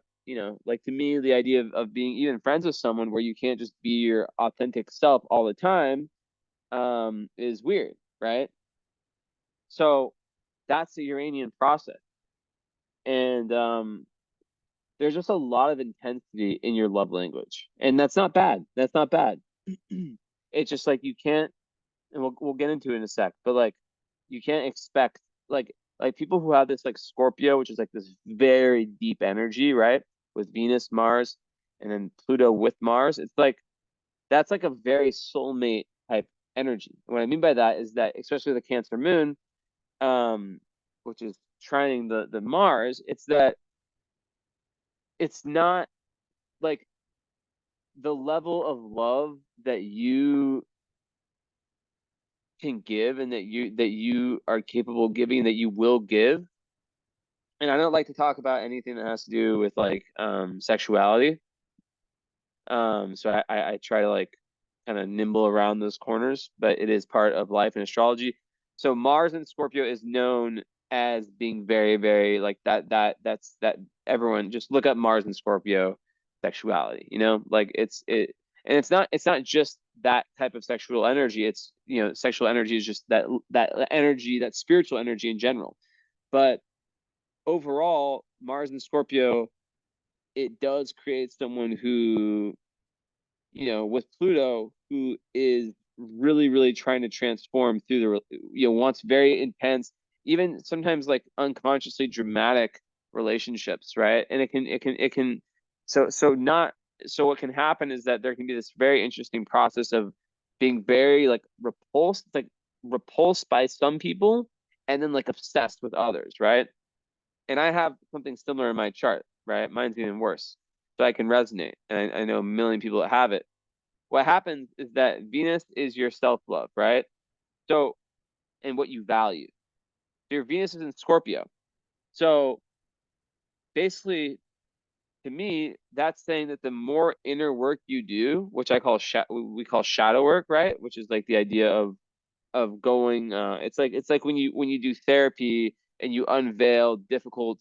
like to me the idea of being even friends with someone where you can't just be your authentic self all the time is weird, right? So that's the Uranian process. And there's just a lot of intensity in your love language. And that's not bad. That's not bad. It's just like you can't, and we'll get into it in a sec, but like you can't expect like people who have this like Scorpio, which is like this very deep energy, right? With Venus, Mars, and then Pluto with Mars. It's like that's like a very soulmate type energy. And what I mean by that is that especially the Cancer moon, um, which is trining the Mars, it's that it's not like the level of love that you can give and that you are capable of giving that you will give. And I don't like to talk about anything that has to do with like sexuality. So I try to like kind of nimble around those corners, but it is part of life and astrology. So Mars in Scorpio is known as being very, very like that everyone just look up Mars in Scorpio sexuality, like and it's not just that type of sexual energy. It's, sexual energy is just that energy, that spiritual energy in general. But overall, Mars in Scorpio, it does create someone who, with Pluto, who is really, really trying to transform through wants very intense, even sometimes like unconsciously dramatic relationships, right? And it can, so what can happen is that there can be this very interesting process of being very like repulsed by some people and then like obsessed with others, right? And I have something similar in my chart, right? Mine's even worse. So I can resonate. And I know a million people that have it. What happens is that Venus is your self-love, right? So, and what you value. So your Venus is in Scorpio. So basically, to me, that's saying that the more inner work you do, which we call shadow work, right? Which is like the idea of going. It's like when you do therapy and you unveil difficult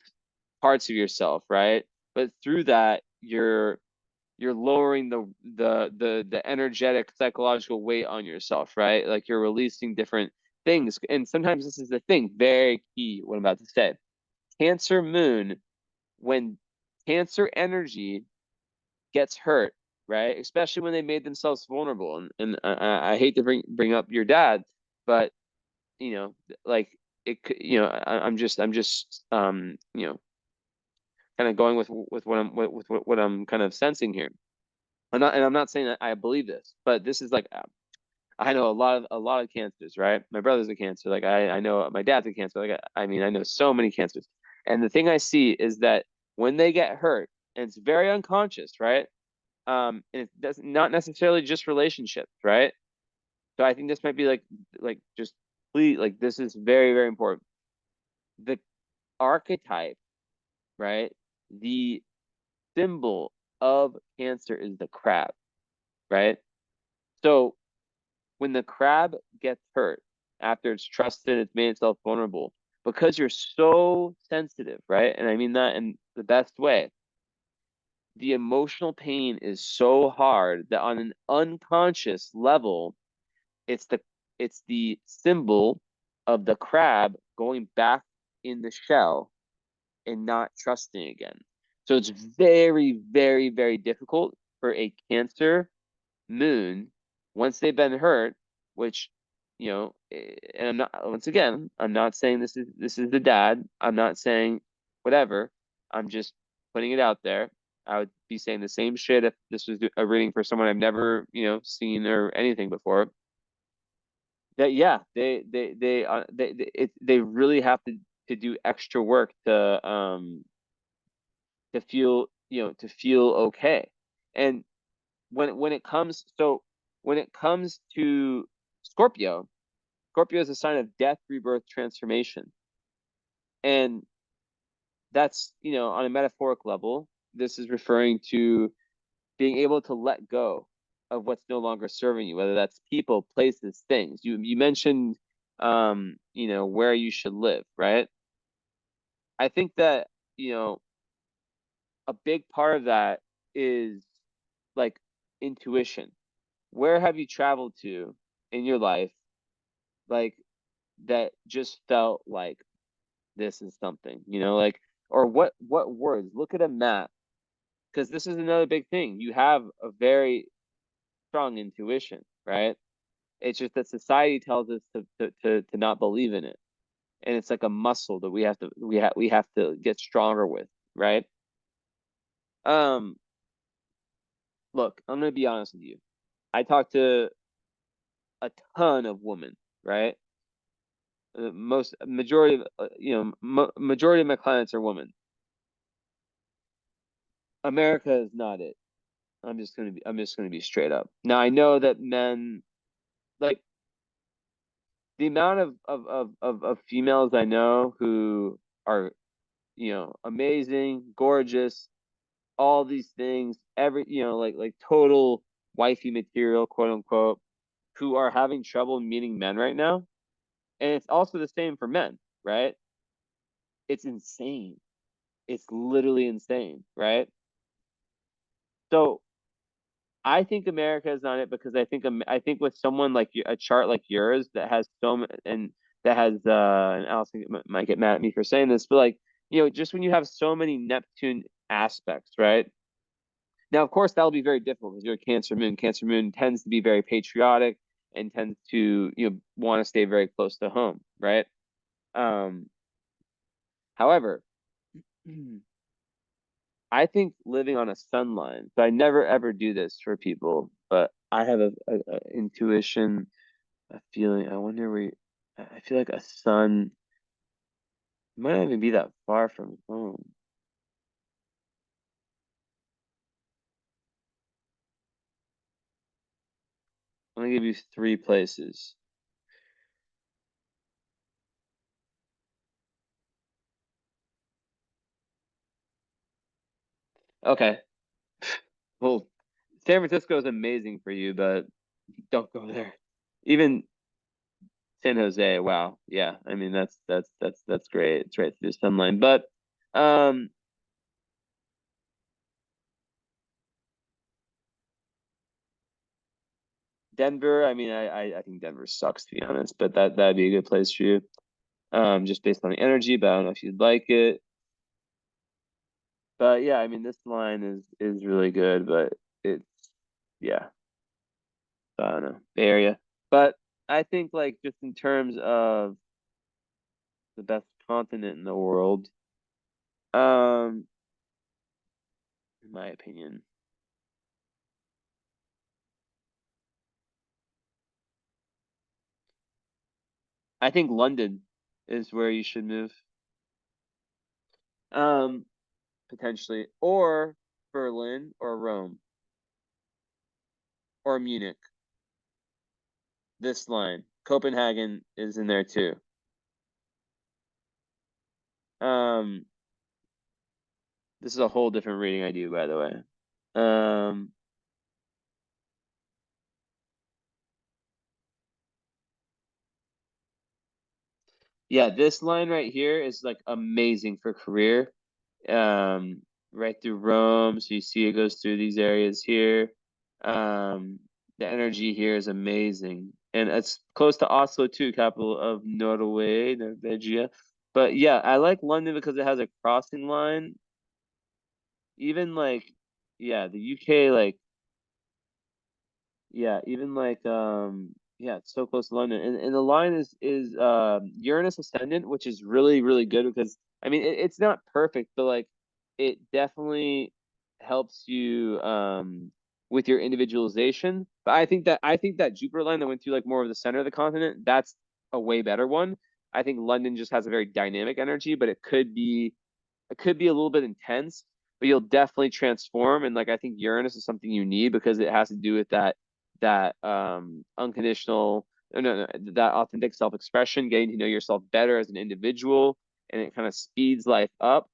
parts of yourself, right? But through that, you're lowering the energetic psychological weight on yourself, right? Like you're releasing different things. And sometimes this is the thing, very key what I'm about to say. Cancer moon, when Cancer energy gets hurt, right? Especially when they made themselves vulnerable. And I hate to bring up your dad, but like it could, I'm just kind of going with what I'm kind of sensing here. I'm not saying that I believe this, but this is like I know a lot of cancers, right? My brother's a cancer. Like I know my dad's a cancer. Like I mean I know so many cancers. And the thing I see is that when they get hurt, and it's very unconscious, right? And it does not necessarily just relationships, right? So I think this might be like just please like this is very, very important. The archetype, right? The symbol of Cancer is the crab, right? So when the crab gets hurt after it's trusted, it's made itself vulnerable. because you're so sensitive, right? And I mean that in the best way. The emotional pain is so hard that on an unconscious level, it's the it's the symbol of the crab going back in the shell and not trusting again. So it's very, very, very difficult for a Cancer moon once they've been hurt, which and I'm not, once again, I'm not saying this is the dad. I'm not saying whatever. I'm just putting it out there. I would be saying the same shit if this was a reading for someone I've never, seen or anything before. That yeah, they really have to do extra work to feel to feel okay. And when it comes to Scorpio, Scorpio is a sign of death, rebirth, transformation. And that's, on a metaphoric level, this is referring to being able to let go of what's no longer serving you, whether that's people, places, things. You mentioned where you should live, right? I think that, you know, a big part of that is like intuition. Where have you traveled to in your life, like that just felt like this is something, like, or what words? Look at a map, because this is another big thing. You have a very strong intuition, right? It's just that society tells us to not believe in it, and it's like a muscle that we have to get stronger with, right? Um, Look, I'm gonna be honest with you. I talk to a ton of women, right? Most majority of majority of my clients are women. America is not it. I'm just gonna be straight up. Now I know that men, like, the amount of females I know who are, amazing, gorgeous, all these things, like total wifey material, quote unquote, who are having trouble meeting men right now. And it's also the same for men, right? It's insane. It's literally insane, right? So I think America is on it because I think with someone like a chart like yours that has and that has and Allison might get mad at me for saying this, but like, just when you have so many Neptune aspects, right? Now, of course, that'll be very difficult because you're a Cancer moon. Cancer moon tends to be very patriotic and tends to, want to stay very close to home, right? Um, However, I think living on a sun line, so I never ever do this for people, but I have a intuition, a feeling. I wonder where I feel like a sun might not even be that far from home. I'm gonna give you three places. Okay. Well, San Francisco is amazing for you, but don't go there. Even San Jose, wow. Yeah. I mean, that's great. It's right through the sun line. But um Denver, I mean, I think Denver sucks, to be honest, but that'd be a good place for you. Just based on the energy, but I don't know if you'd like it. But yeah, I mean, this line is really good, but it's yeah, I don't know, Bay Area. But I think, like, just in terms of the best continent in the world, um, in my opinion, I think London is where you should move. Um, Potentially, or Berlin or Rome or Munich. This line, Copenhagen is in there too. Um, this is a whole different reading I do, by the way. Um, Yeah, this line right here is like amazing for career. Um, right through Rome. So you see it goes through these areas here. Um, the energy here is amazing. And it's close to Oslo too, capital of Norway, Norvegia. But yeah, I like London because it has a crossing line. Even like, yeah, the UK, like, yeah, even like yeah, it's so close to London. And the line is Uranus ascendant, which is really, really good because I mean it's not perfect, but like it definitely helps you with your individualization. But I think that Jupiter line that went through like more of the center of the continent, that's a way better one. I think London just has a very dynamic energy, but it could be a little bit intense, but you'll definitely transform. And like I think Uranus is something you need because it has to do with that unconditional no, that authentic self-expression, getting to know yourself better as an individual, and it kind of speeds life up.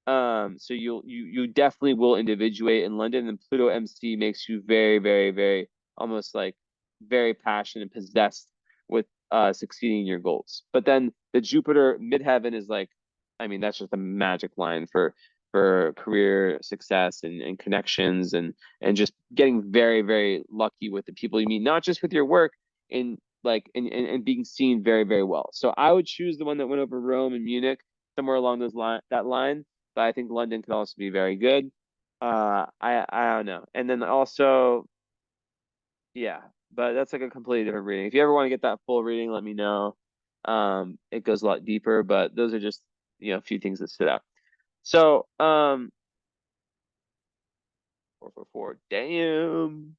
So you definitely will individuate in London, and Pluto MC makes you very, very, very almost like very passionate and possessed with succeeding in your goals. But then the Jupiter midheaven is like, I mean, that's just a magic line for career success and connections and just getting very, very lucky with the people you meet, not just with your work and like and being seen very, very well. So I would choose the one that went over Rome and Munich, somewhere along that line, but I think London could also be very good. I don't know. And then also, yeah, but that's like a completely different reading. If you ever want to get that full reading, let me know. It goes a lot deeper, but those are just, a few things that stood out. So, 444. Damn.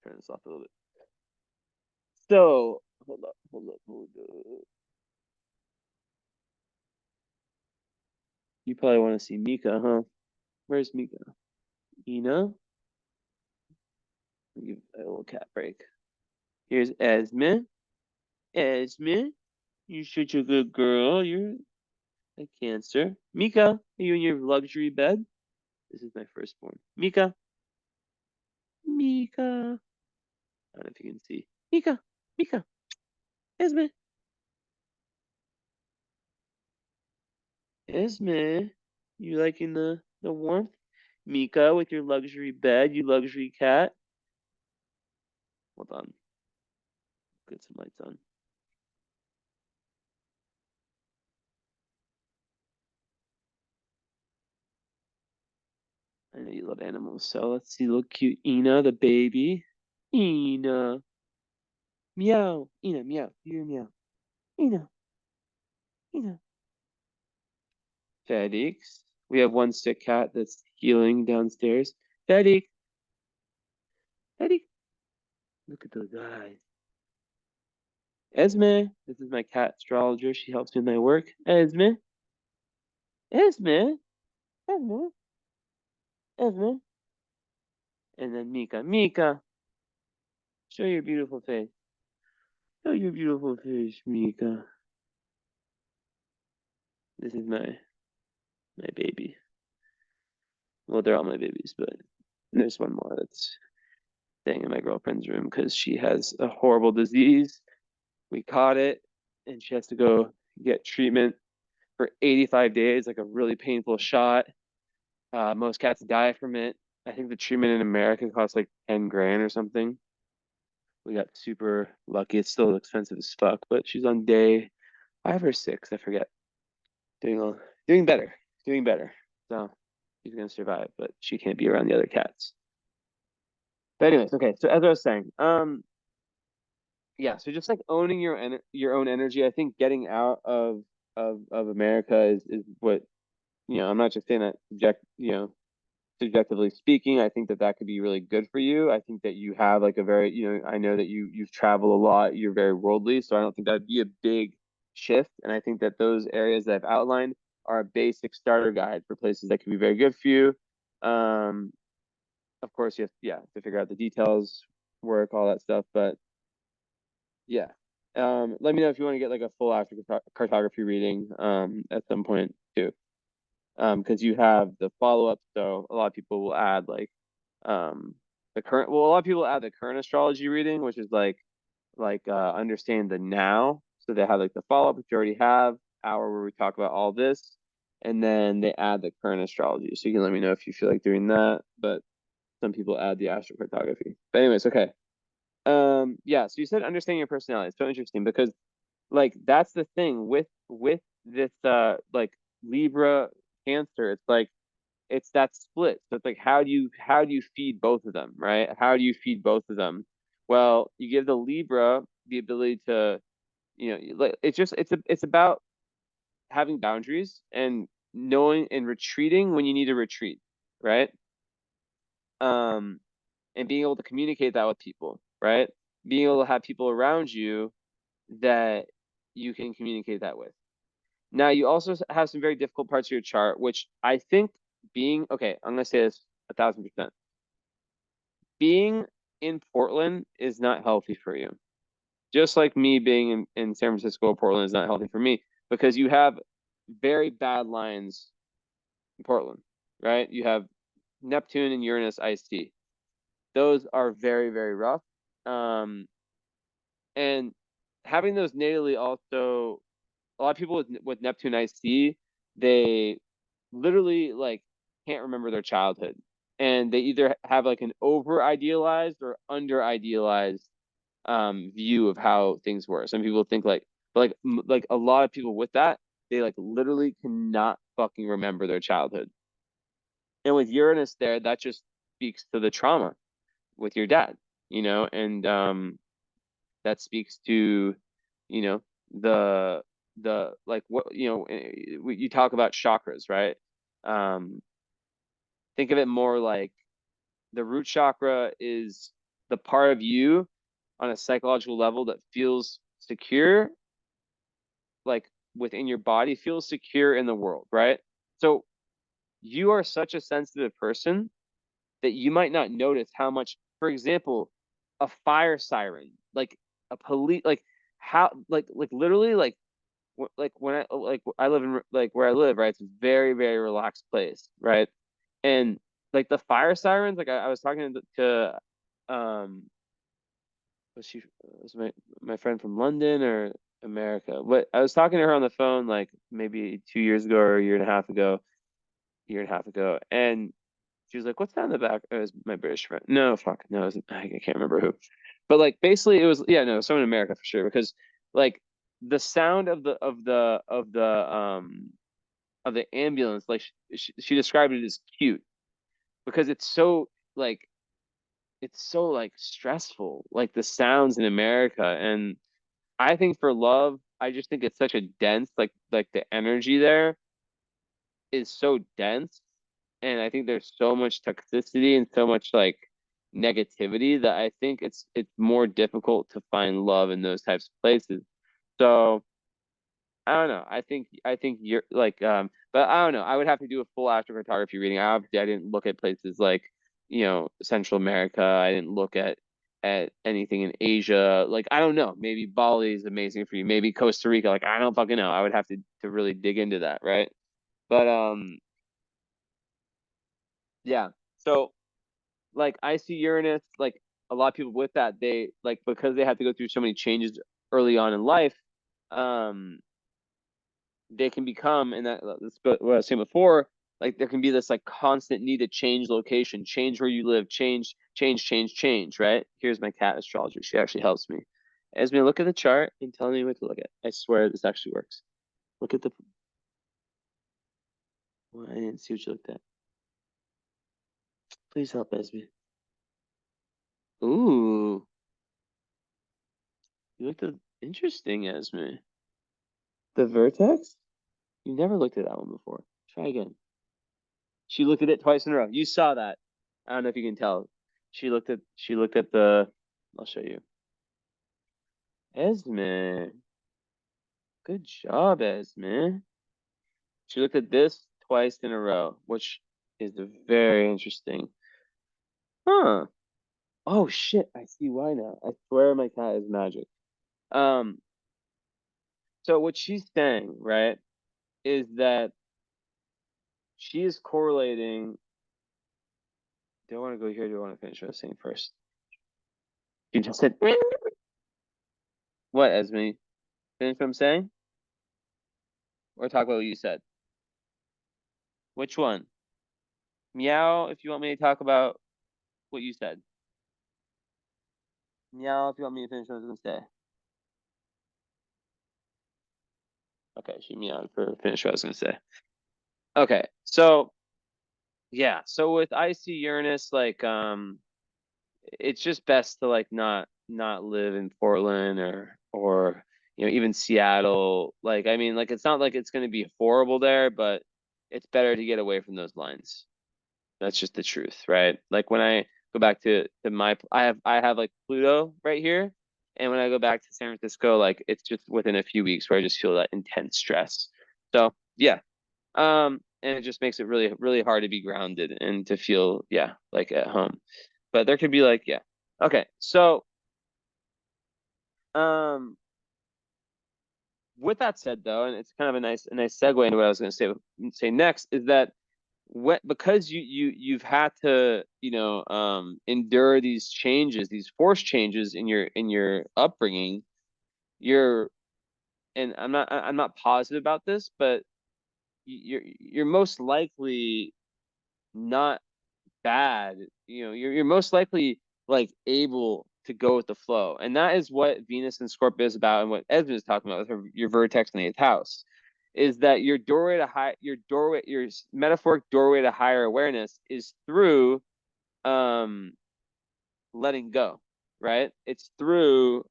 Turn this off a little bit. So, hold up. You probably want to see Mika, huh? Where's Mika? Ina? Give a little cat break. Here's Esme. Esme, you're such a good girl. You're a Cancer. Mika, are you in your luxury bed? This is my firstborn. Mika. Mika. I don't know if you can see. Mika. Mika. Esme. Esme. You liking the warmth? Mika with your luxury bed, you luxury cat. Hold on. Get some lights on. I know you love animals, so let's see. Look cute. Ina, the baby. Ina. Meow. Ina, meow. You're meow. Ina. Ina. Fedix. We have one sick cat that's healing downstairs. Fedix. Fedix. Look at those eyes. Esme. This is my cat astrologer. She helps me with my work. Esme. Esme. Esme. Esme. And then Mika. Mika. Show your beautiful face. Show your beautiful face, Mika. This is my baby. Well, they're all my babies, but there's one more that's staying in my girlfriend's room because she has a horrible disease. We caught it, and she has to go get treatment for 85 days, like a really painful shot. Most cats die from it. I think the treatment in America costs like 10 grand or something. We got super lucky. It's still expensive as fuck, but she's on day 5 or 6, I forget. Doing better, doing better. So she's gonna survive, but she can't be around the other cats. But anyways, okay. So as I was saying, yeah. So just like owning your own energy, I think getting out of America is what, I'm not just saying that subjectively speaking. I think that that could be really good for you. I think that you have like a very, I know that you've traveled a lot. You're very worldly, so I don't think that'd be a big shift. And I think that those areas that I've outlined are a basic starter guide for places that could be very good for you. Um, of course, you have, yeah, to figure out the details, work, all that stuff. But yeah, let me know if you want to get like a full cartography reading at some point too, because you have the follow up. So a lot of people will add like a lot of people add the current astrology reading, which is like understand the now. So they have like the follow-up, which you already have, hour where we talk about all this, and then they add the current astrology. So you can let me know if you feel like doing that, but some people add the astrocartography. But anyways, okay. Yeah, so you said understanding your personality. It's so interesting because like that's the thing with this like Libra Cancer, it's like it's that split. So it's like how do you feed both of them, right? How do you feed both of them? Well, you give the Libra the ability to, like it's about having boundaries and knowing and retreating when you need to retreat, right? Um, and being able to communicate that with people, right? Being able to have people around you that you can communicate that with. Now, you also have some very difficult parts of your chart, which I think okay, I'm going to say this 1,000%. Being in Portland is not healthy for you. Just like me being in San Francisco or Portland is not healthy for me because you have very bad lines in Portland, right? You have Neptune and Uranus IC. Those are very, very rough. And having those natally also, a lot of people with Neptune IC, they literally like can't remember their childhood, and they either have like an over idealized or under idealized view of how things were. Some people think like a lot of people with that, they like literally cannot fucking remember their childhood. And with Uranus there, that just speaks to the trauma with your dad, and that speaks to, you know, the like what you talk about chakras, right? Um, think of it more like the root chakra is the part of you on a psychological level that feels secure, like within your body, feels secure in the world, right? So you are such a sensitive person that you might not notice how much, for example, a fire siren, like a police, like how, like literally, like when I live in like where I live, right? It's a very, very relaxed place, right? And like the fire sirens, like I was talking to was my friend from London or America? What I was talking to her on the phone like maybe 2 years ago or a year and a half ago, and she was like, "What's that in the back?" It was my British friend. No, fuck, no, I can't remember who. But like basically, it was, yeah, no, someone in America for sure, because like the sound of the ambulance, like she described it as cute because like it's so like stressful, like the sounds in America. And I think for love, I just think it's such a dense, like the energy there is so dense, and I think there's so much toxicity and so much like negativity that I think it's more difficult to find love in those types of places. So I don't know. I think you're like but I don't know. I would have to do a full astrocartography reading. I didn't look at places like, Central America. I didn't look at anything in Asia. Like I don't know. Maybe Bali is amazing for you. Maybe Costa Rica. Like I don't fucking know. I would have to really dig into that, right? But yeah. So like I see Uranus, like a lot of people with that, they like because they have to go through so many changes early on in life, um, they can become, and that's what I was saying before, like there can be this like constant need to change location, change where you live, change, right? Here's my cat astrologer. She actually helps me. Esme, look at the chart and tell me what to look at. I swear this actually works. Look at the. Well, I didn't see what you looked at. Please help, Esme. Ooh, you looked at interesting, Esme. The vertex? You never looked at that one before. Try again. She looked at it twice in a row. You saw that. I don't know if you can tell. She looked at the. I'll show you. Esme. Good job, Esme. She looked at this twice in a row, which is very interesting. Huh. Oh shit, I see why now. I swear my cat is magic. Um, so what she's saying, right, is that she is correlating. Do I want to go here? Or do I want to finish what I was saying first? You just said what, Esme? Finish what I'm saying? Or talk about what you said? Which one? Meow if you want me to talk about what you said. Meow if you want me to finish what I was gonna say. Okay, she meowed for finish what I was gonna say. Okay, so yeah, so with icy Uranus, like it's just best to like not live in Portland or even Seattle. Like I mean, like it's not like it's gonna be horrible there, but it's better to get away from those lines. That's just the truth, right? Like when I go back to my I have like Pluto right here, and when I go back to San Francisco, like it's just within a few weeks where I just feel that intense stress. So yeah, and it just makes it really really hard to be grounded and to feel like at home. But there could be like okay. So um, with that said though, and it's kind of a nice segue into what I was going to say next is that because you've had to endure these changes, these forced changes in your upbringing, you're and I'm not positive about this, but you're most likely not bad. You're most likely like able to go with the flow, and that is what Venus and Scorpio is about, and what Esmond is talking about with your vertex in the 8th house, is that your metaphoric doorway to higher awareness is through um letting go, right? It's through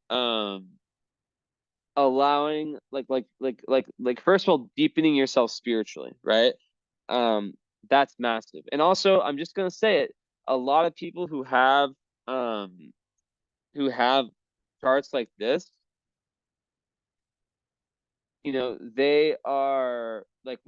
allowing like first of all deepening yourself spiritually, right? um that's massive. And also I'm just gonna say it, a lot of people um who have charts like this, they are like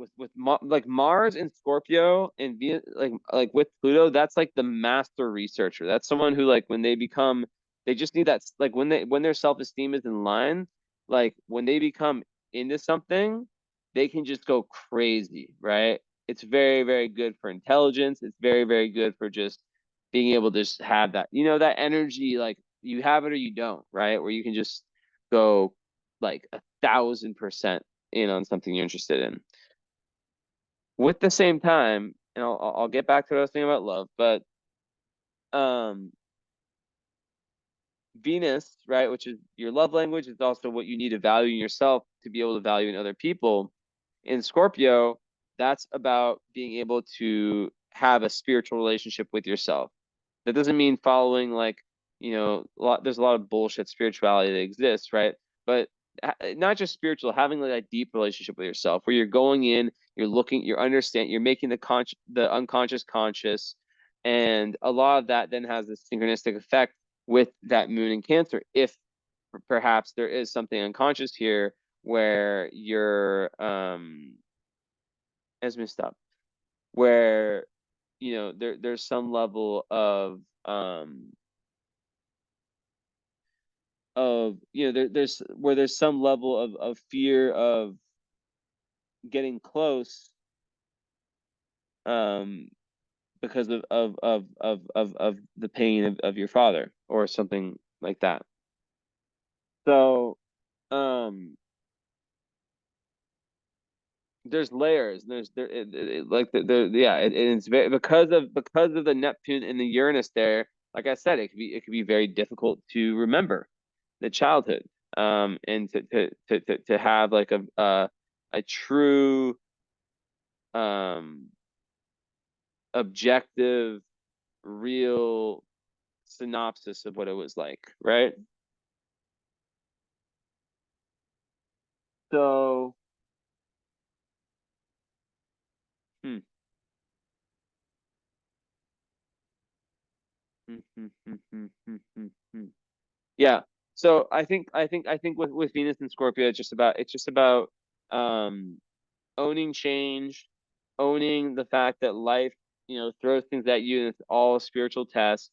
like Mars and Scorpio and Venus, like with Pluto, that's like the master researcher. That's someone who like they just need that, like when their self-esteem is in line, like when they become into something, they can just go crazy, right? It's very, very good for intelligence. It's very, very good for just being able to just have that energy, like you have it or you don't, right? Where you can just go like 1,000% in on something you're interested in. With the same time, and I'll get back to what I was saying about love, but um, Venus, right, which is your love language, is also what you need to value in yourself to be able to value in other people. In Scorpio, that's about being able to have a spiritual relationship with yourself. That doesn't mean following there's a lot of bullshit spirituality that exists, right? But not just spiritual, having like a deep relationship with yourself, where you're going in, you're looking, you're making the unconscious conscious, and a lot of that then has this synchronistic effect with that moon in Cancer. If perhaps there is something unconscious here where you're as messed up, where there's some level of there's some level of fear of getting close um because of the pain of your father or something like that. So there's layers, and it's very because of the Neptune and the Uranus there. Like I said, it could be very difficult to remember the childhood, and to have like a true um objective, real synopsis of what it was like, right? So, hmm. Yeah. So I think with Venus and Scorpio, it's just about um owning change, owning the fact that life, throws things at you and it's all a spiritual test.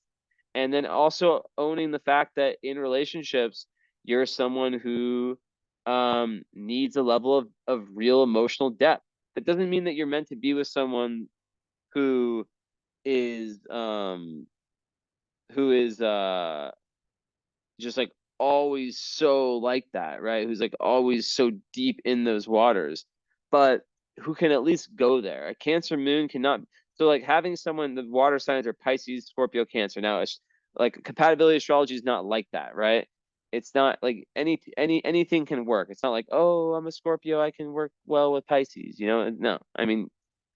And then also owning the fact that in relationships, you're someone who needs a level of real emotional depth. That doesn't mean that you're meant to be with someone who is who is just like always so like that, right? Who's like always so deep in those waters, but who can at least go there. A Cancer moon cannot. So like having someone, the water signs are Pisces, Scorpio, Cancer. Now it's like compatibility astrology is not like that, right? It's not like anything can work. It's not like, oh, I'm a Scorpio, I can work well with Pisces, you know? No, I mean,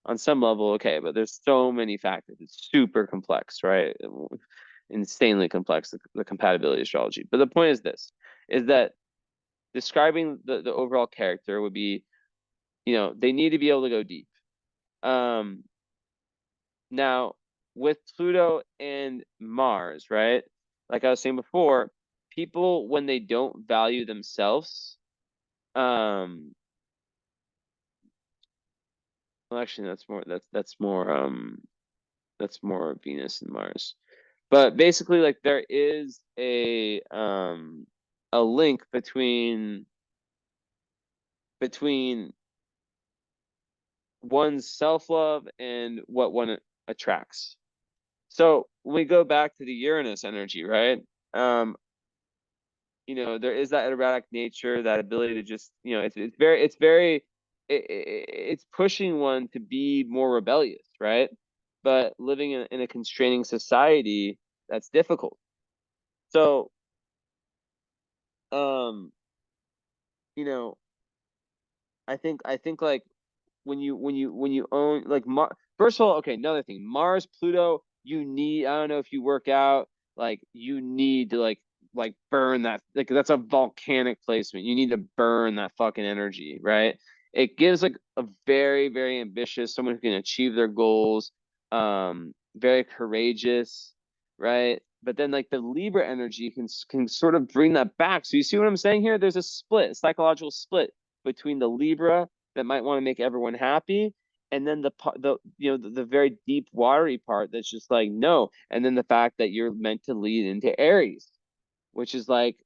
on some level, okay, but there's so many factors. It's super complex, right? Insanely complex, the compatibility astrology. But the point is this, is that describing the overall character would be, they need to be able to go deep. Now with Pluto and Mars, right? Like I was saying before, people when they don't value themselves, well, actually that's more Venus and Mars. But basically, like there is a link between one's self-love and what one attracts. So when we go back to the Uranus energy, right? There is that erratic nature, that ability to just, it's pushing one to be more rebellious, right? But living in a constraining society, that's difficult. So, um, you know, I think like when you own like first of all, okay, another thing, Mars, Pluto, you need, I don't know if you work out, like you need to like burn that, like that's a volcanic placement. You need to burn that fucking energy, right? It gives like a very, very ambitious, someone who can achieve their goals, very courageous, right? But then like the Libra energy can sort of bring that back. So you see what I'm saying here? There's a psychological split between the Libra that might want to make everyone happy, and then the very deep watery part that's just like no, and then the fact that you're meant to lead into Aries, which is like,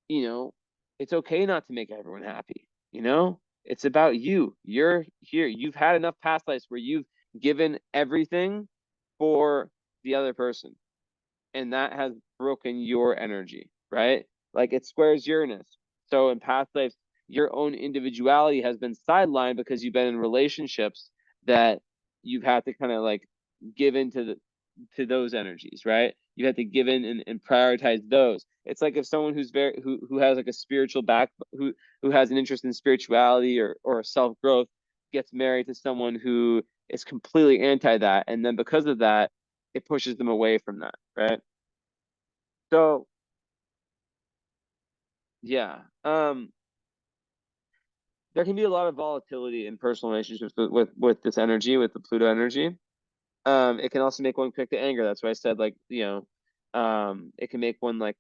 you know it's okay not to make everyone happy. It's about you. You're here, you've had enough past lives where you've given everything for the other person, and that has broken your energy, right? Like it squares Uranus. So in past lives, your own individuality has been sidelined because you've been in relationships that you've had to kind of like give into to those energies, right? You have to give in and prioritize those. It's like if someone who has like a spiritual who has an interest in spirituality or self growth gets married to someone who is completely anti that, and then because of that, it pushes them away from that, right? So yeah, there can be a lot of volatility in personal relationships with this energy, with the Pluto energy. It can also make one quick to anger. That's why I said like, it can make one like,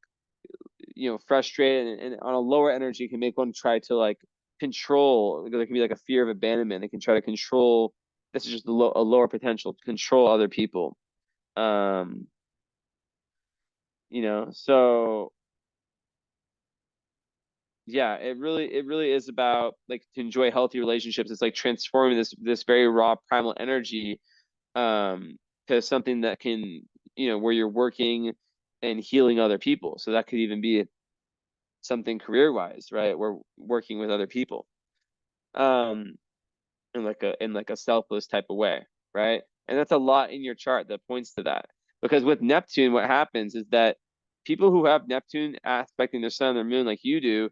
frustrated, and on a lower energy, it can make one try to like control. There can be like a fear of abandonment. It can try to control. This is just a lower potential to control other people. Um, so yeah, it really is about like to enjoy healthy relationships. It's like transforming this very raw primal energy to something that can, where you're working and healing other people. So that could even be something career wise, right? We're working with other people. Um in like a selfless type of way, right? And that's a lot in your chart that points to that. Because with Neptune, what happens is that people who have Neptune aspecting their sun and their moon like you do,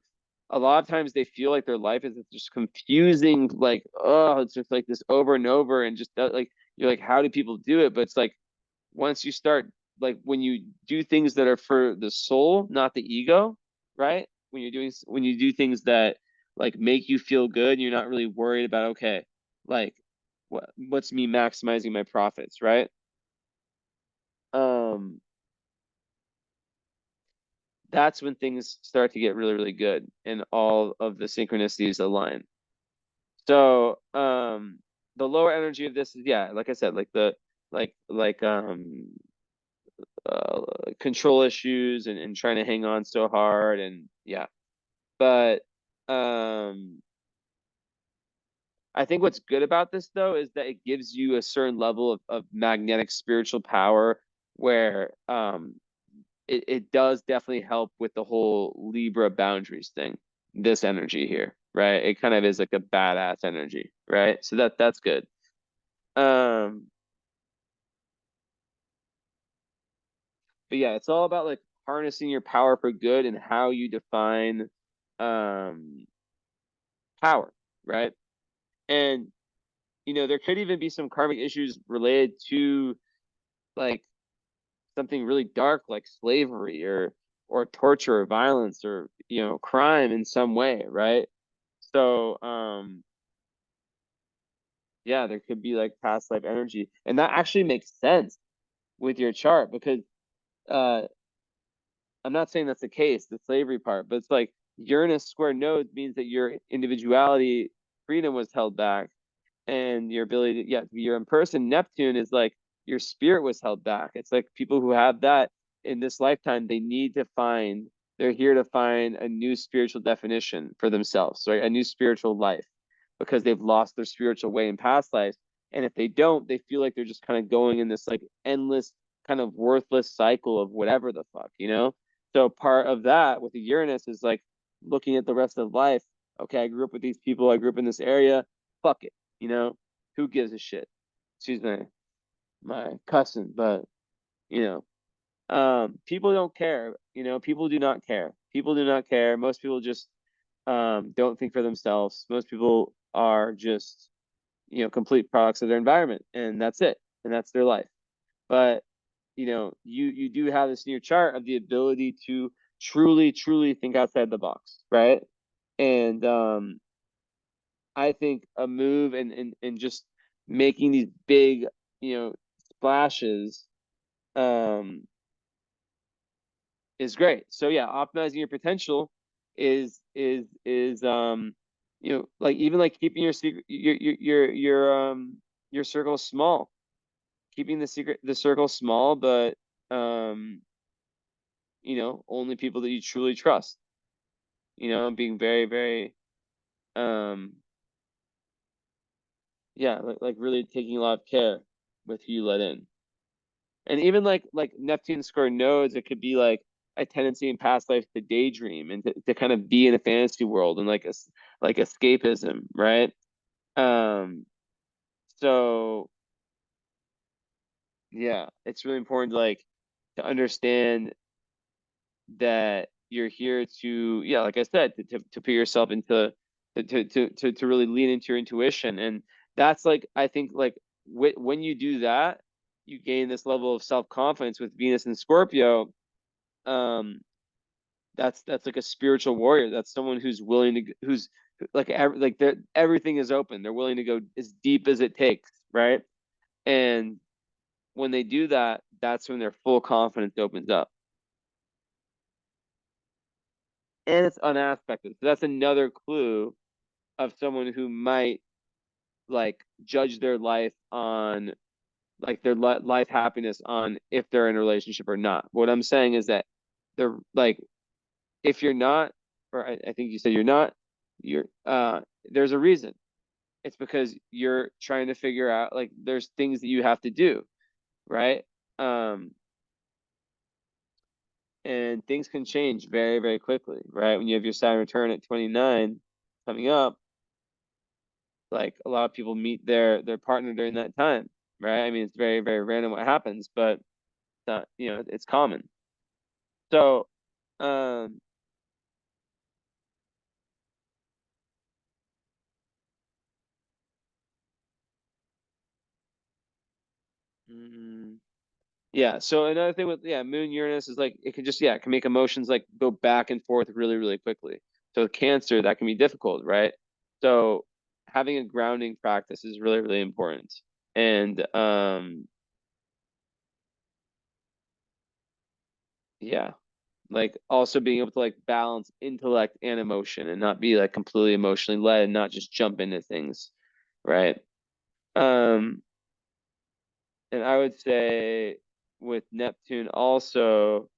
a lot of times they feel like their life is just confusing, like, oh, it's just like this over and over, and just like you're like, how do people do it? But it's like once you start, like when you do things that are for the soul, not the ego, right? When you do things that like make you feel good, you're not really worried about, okay, like what's me maximizing my profits, right? Um, that's when things start to get really, really good and all of the synchronicities align. So, the lower energy of this is, yeah, like I said, like uh, control issues and trying to hang on so hard, and yeah. But um I think what's good about this though is that it gives you a certain level of magnetic spiritual power where it does definitely help with the whole Libra boundaries thing. This energy here, right? It kind of is like a badass energy, right? So that's good. Um, but yeah, it's all about like harnessing your power for good and how you define um power, right? And there could even be some karmic issues related to like something really dark like slavery or torture or violence or crime in some way, right? So yeah, there could be like past life energy, and that actually makes sense with your chart because uh I'm not saying that's the case, the slavery part, but it's like Uranus square nodes means that your individuality freedom was held back, and your ability to, yeah, to be your own person. Neptune is like your spirit was held back. It's like people who have that in this lifetime, they're here to find a new spiritual definition for themselves, right? A new spiritual life because they've lost their spiritual way in past lives. And if they don't, they feel like they're just kind of going in this like endless kind of worthless cycle of whatever the fuck. So part of that with the Uranus is like looking at the rest of life. Okay, I grew up with these people. I grew up in this area. Fuck it. you know, who gives a shit? Excuse my cussing, but you people don't care. People do not care. People do not care. Most people just don't think for themselves. Most people are just complete products of their environment, and that's it, and that's their life. But you do have this in your chart of the ability to truly think outside the box, right? And I think a move and just making these big, splashes um is great. So yeah, optimizing your potential is like even like keeping your secret your circle small. Keeping the circle small, but um only people that you truly trust. Being very, very um yeah, like really taking a lot of care with who you let in. And even like Neptune square nodes, it could be like a tendency in past life to daydream and to kind of be in a fantasy world and like escapism, right? Um, so yeah, it's really important to understand that you're here to, yeah, like I said, to put yourself into to really lean into your intuition. And that's like I think like when you do that, you gain this level of self-confidence with Venus and Scorpio. um that's like a spiritual warrior. That's someone who's willing to who's like everything is open. They're willing to go as deep as it takes, right? And when they do that, that's when their full confidence opens up, and it's unaspected. So that's another clue of someone who might like judge their life on like their life happiness on if they're in a relationship or not. What I'm saying is that they're like if you're not, or I think you said you're not, you're there's a reason. It's because you're trying to figure out like there's things that you have to do, right? Um, and things can change very, very quickly, right? When you have your Saturn return at 29 coming up, like a lot of people meet their partner during that time, right? I mean, it's very, very random what happens, but it's common. So, um, mm, yeah. So another thing with Moon Uranus is like it can just it can make emotions like go back and forth really really quickly. So with Cancer that can be difficult, right? So having a grounding practice is really really important. And yeah, like also being able to like balance intellect and emotion and not be like completely emotionally led and not just jump into things, right? Um and I would say with Neptune also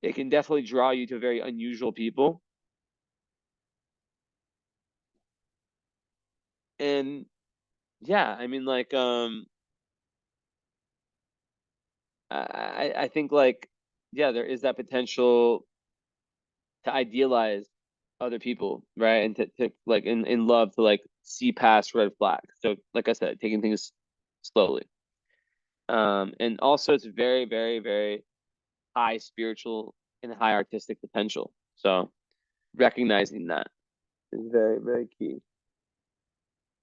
it can definitely draw you to very unusual people. And yeah, I mean I think like yeah, there is that potential to idealize other people, right? And to like in love to like see past red flags. So like I said, taking things slowly. And also it's very, very, very high spiritual and high artistic potential. So recognizing that is very, very key.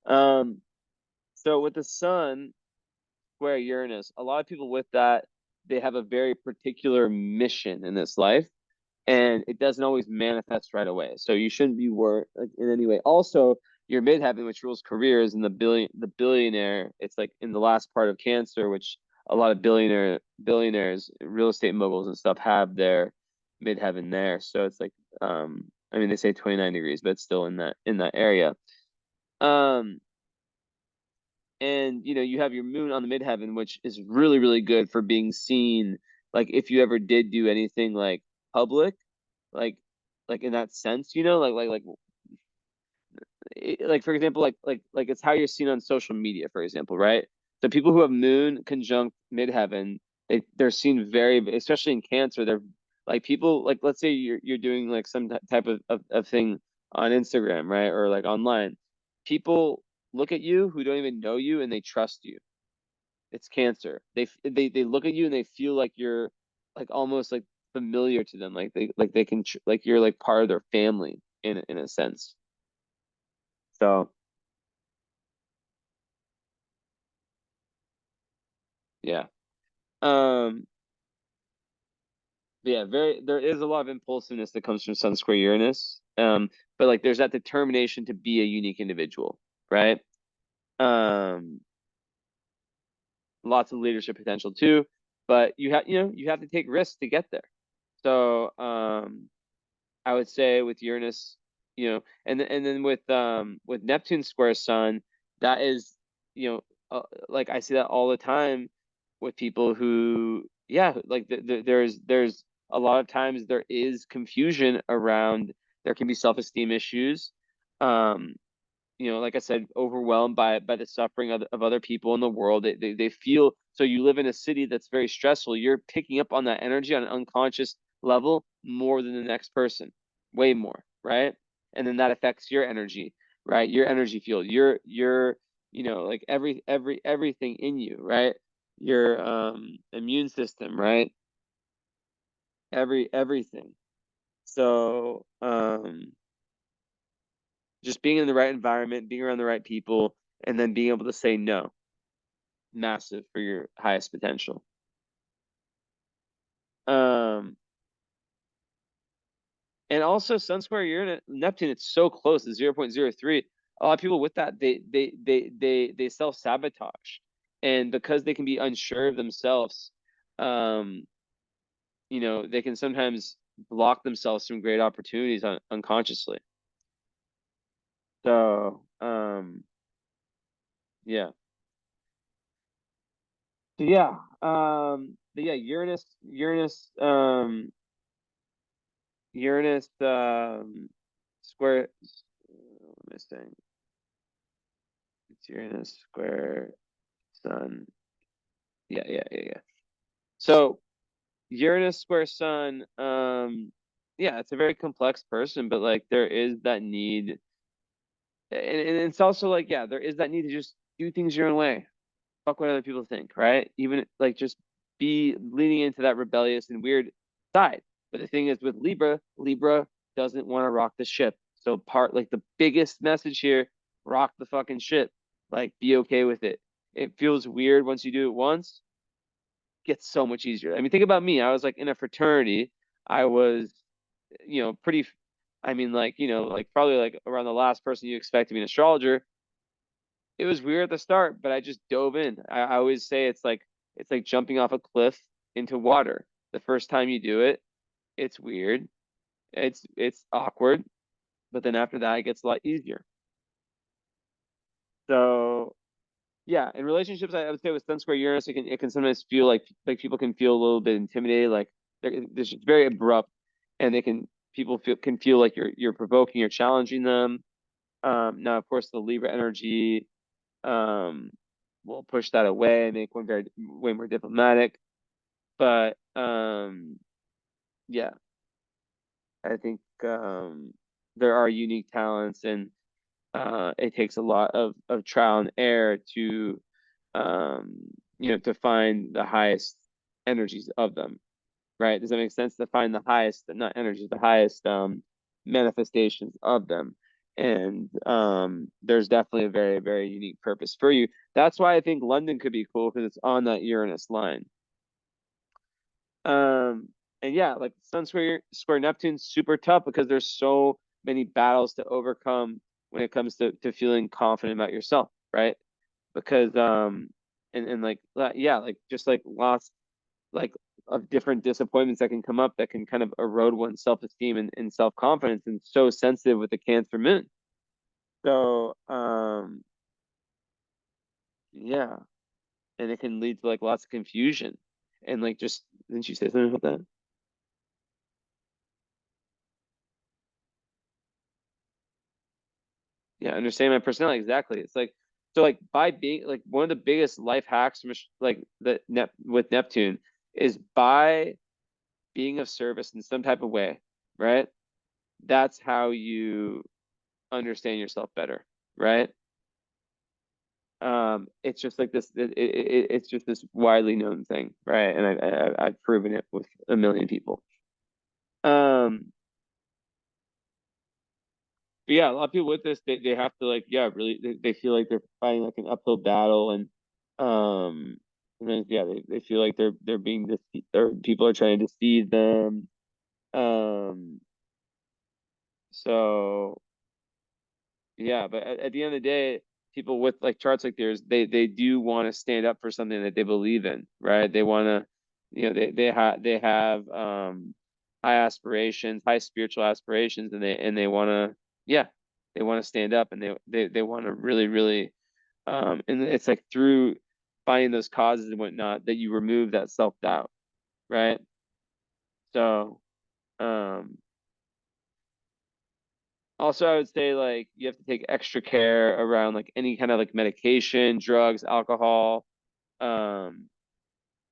Um, so with the sun square Uranus, a lot of people with that, they have a very particular mission in this life, and it doesn't always manifest right away. So you shouldn't be worried like in any way. Also, your midheaven, which rules careers, and the billionaire, it's like in the last part of Cancer, which a lot of billionaires, real estate moguls and stuff have their midheaven there. So it's like I mean they say 29 degrees, but it's still in that area. Um and you have your moon on the midheaven, which is really, really good for being seen. Like if you ever did do anything like public, like in that sense, like for example, like it's how you're seen on social media, for example, right? So people who have moon conjunct midheaven, they're seen very, especially in Cancer, they're like people like let's say you're doing like some type of thing on Instagram, right? Or like online. People look at you who don't even know you and they trust you. It's Cancer. They look at you and they feel like you're like almost like familiar to them. Like they can like you're like part of their family in a sense. So yeah. Um, yeah, there is a lot of impulsiveness that comes from Sun Square Uranus. But like there's that determination to be a unique individual, right? Um, Lots of leadership potential too, but you have to take risks to get there. So I would say with Uranus, and then with Neptune square Sun, that is, like I see that all the time with people who, yeah, like there's a lot of times there is confusion around. There can be self-esteem issues. Um, like I said, overwhelmed by the suffering of other people in the world. They feel so you live in a city that's very stressful. You're picking up on that energy on an unconscious level more than the next person, way more, right? And then that affects your energy, right? Your energy field, your like everything in you, right? Your immune system, right? Everything. So just being in the right environment, being around the right people, and then being able to say no, massive for your highest potential. Um, and also Sun Square Uranus, Neptune, it's so close, it's 0.03. A lot of people with that, they self-sabotage. And because they can be unsure of themselves, um, they can sometimes block themselves from great opportunities unconsciously. So, yeah. So yeah, but yeah, Uranus, square. What am I saying? It's Uranus square Sun. Yeah, yeah, yeah, yeah. So Uranus square Sun. Yeah, it's a very complex person, but like there is that need, and it's also like yeah, there is that need to just do things your own way. Fuck what other people think, right? Even like just be leaning into that rebellious and weird side. But the thing is with Libra doesn't want to rock the ship. So part like the biggest message here, rock the fucking ship. Like be okay with it. It feels weird once you do it once, gets so much easier. I mean, think about me. I was like in a fraternity. I was, pretty I mean, like, like probably like around the last person you expect to be an astrologer. It was weird at the start, but I just dove in. I always say it's like jumping off a cliff into water. The first time you do it, it's weird. It's awkward, but then after that it gets a lot easier. So yeah, in relationships, I would say with Sun Square Uranus, it can sometimes feel like people can feel a little bit intimidated, like this is very abrupt, and people can feel like you're provoking or challenging them. Now, of course, the Libra energy um, will push that away and make one very way more diplomatic. But yeah, I think there are unique talents, and it takes a lot of trial and error to um, to find the highest energies of them, right? Does that make sense? To find the highest, not energies, the highest manifestations of them. And there's definitely a very, very unique purpose for you. That's why I think London could be cool because it's on that Uranus line. Um, and yeah, like Sun square Neptune, super tough because there's so many battles to overcome when it comes to feeling confident about yourself, right? Because and like yeah, like just like lots like of different disappointments that can come up that can kind of erode one's self-esteem and self-confidence, and so sensitive with the Cancer moon. So yeah, and it can lead to like lots of confusion and like just didn't you say something about that? Yeah, understanding my personality exactly. It's like so like by being like one of the biggest life hacks from like the Nep with Neptune is by being of service in some type of way, right? That's how you understand yourself better, right? It's just like this. It's just this widely known thing, right? And I've proven it with a million people. Um, but yeah, a lot of people with this, they have to like, yeah, really, they feel like they're fighting like an uphill battle, um, and then yeah, they feel like they're being deceived, or people are trying to deceive them. Um, so yeah, but at the end of the day, people with like charts like theirs, they do want to stand up for something that they believe in, right? They want to, they have high aspirations, high spiritual aspirations, and they want to, yeah, they want to stand up, and they want to really really, and it's like through finding those causes and whatnot that you remove that self doubt, right? So um also, I would say like you have to take extra care around like any kind of like medication, drugs, alcohol, um,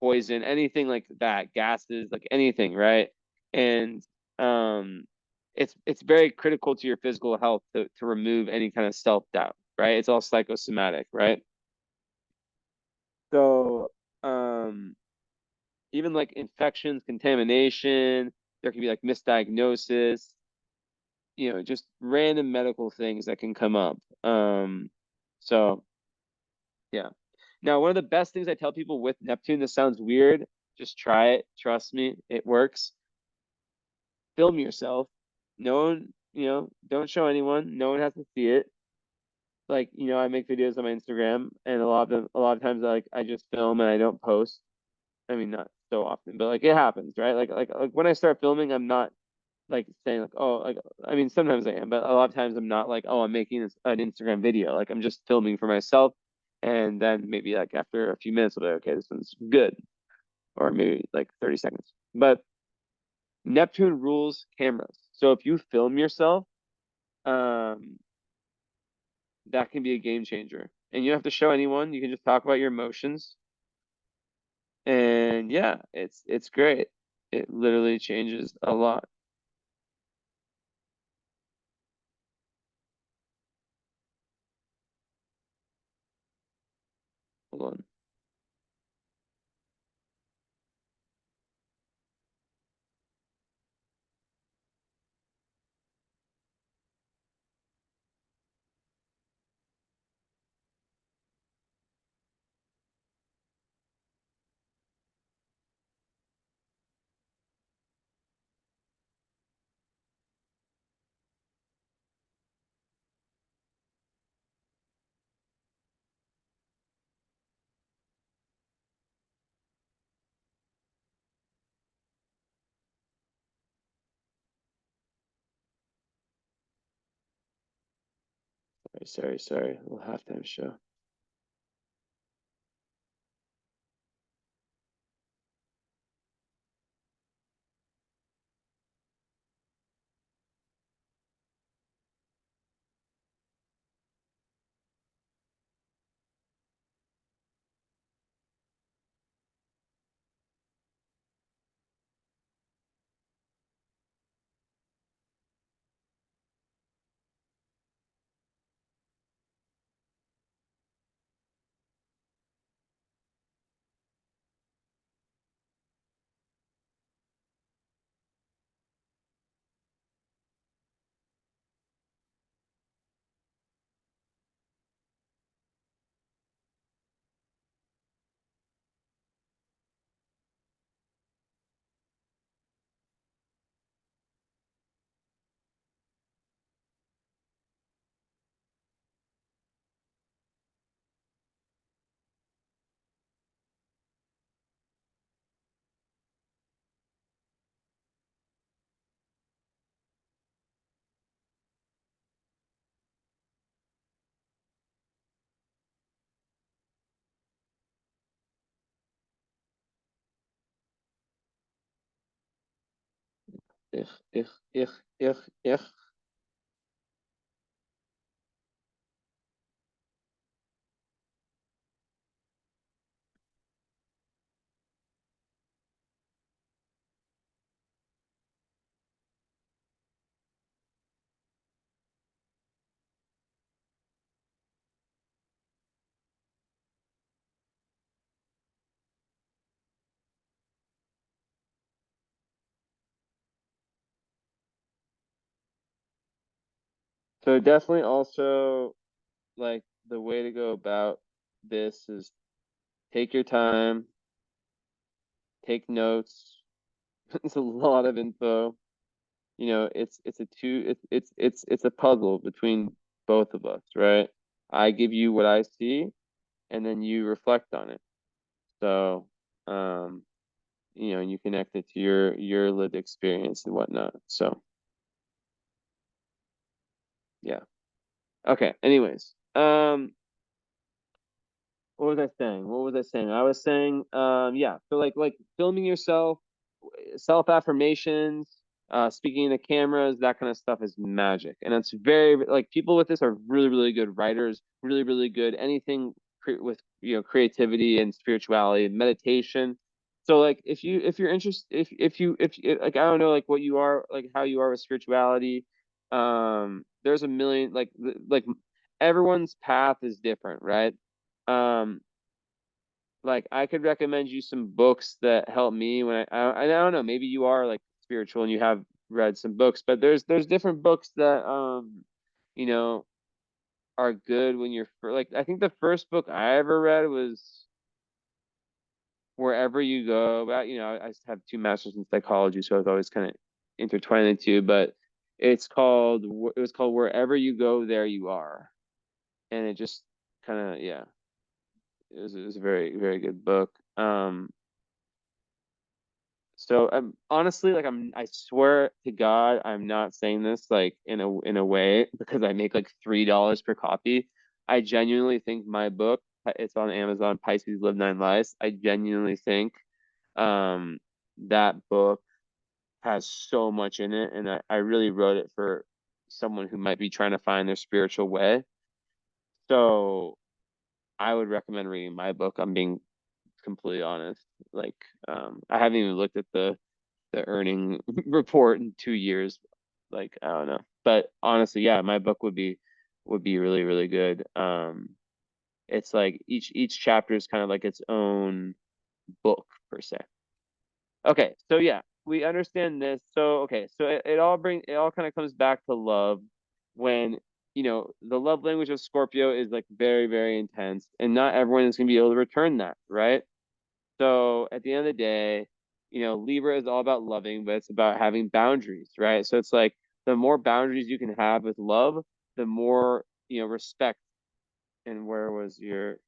poison, anything like that, gases, like anything, right? And um, it's very critical to your physical health to remove any kind of self-doubt, right? It's all psychosomatic, right? So even like infections, contamination, there can be like misdiagnosis, just random medical things that can come up. So yeah. Now, one of the best things I tell people with Neptune, this sounds weird, just try it. Trust me, it works. Film yourself. No one, don't show anyone. No one has to see it. Like, I make videos on my Instagram, and a lot of times, I just film and I don't post. I mean, not so often, but like it happens, right? Like when I start filming, I'm not like saying like, oh, like I mean sometimes I am, but a lot of times I'm not like, oh, I'm making an Instagram video. Like I'm just filming for myself, and then maybe like after a few minutes I'll be like, okay, this one's good, or maybe like 30 seconds. But Neptune rules cameras, so if you film yourself, um, that can be a game changer, and you don't have to show anyone. You can just talk about your emotions, and yeah, it's great. It literally changes a lot. Hold on. Sorry. A little halftime show. Ich, ich. So definitely also like the way to go about this is take your time, take notes. It's a lot of info. You know, it's a puzzle between both of us, right? I give you what I see and then you reflect on it. So, you know, and you connect it to your lived experience and whatnot. So, yeah. Okay. Anyways, what was I saying? What was I saying? I was saying, yeah. So like filming yourself, self affirmations, speaking to cameras, that kind of stuff is magic, and it's very like people with this are really good writers, really good anything with creativity and spirituality, and meditation. So like if you're interested if like I don't know like what you are like how you are with spirituality, there's a million like everyone's path is different, right? Um, like I could recommend you some books that help me when I don't know, maybe you are like spiritual and you have read some books, but there's different books that you know are good when you're like I think the first book I ever read was Wherever You Go. About I have two masters in psychology, so I was always kind of intertwining the two, but it was called Wherever You Go, There You Are, and it just kind of yeah, it was a very good book. So I'm honestly like I swear to God I'm not saying this like in a way because I make like $3 per copy. I genuinely think my book, it's on Amazon, Pisces Live Nine Lives. I genuinely think um that book has so much in it, and I really wrote it for someone who might be trying to find their spiritual way. So I would recommend reading my book. I'm being completely honest. Like I haven't even looked at the earning report in 2 years. Like I don't know, but honestly, yeah, my book would be really good. It's like each chapter is kind of like its own book per se. Okay, so yeah, we understand this. So okay, so it all kind of comes back to love when the love language of Scorpio is like very intense, and not everyone is gonna be able to return that, right? So at the end of the day, Libra is all about loving, but it's about having boundaries, right? So it's like the more boundaries you can have with love, the more, respect. And where was your,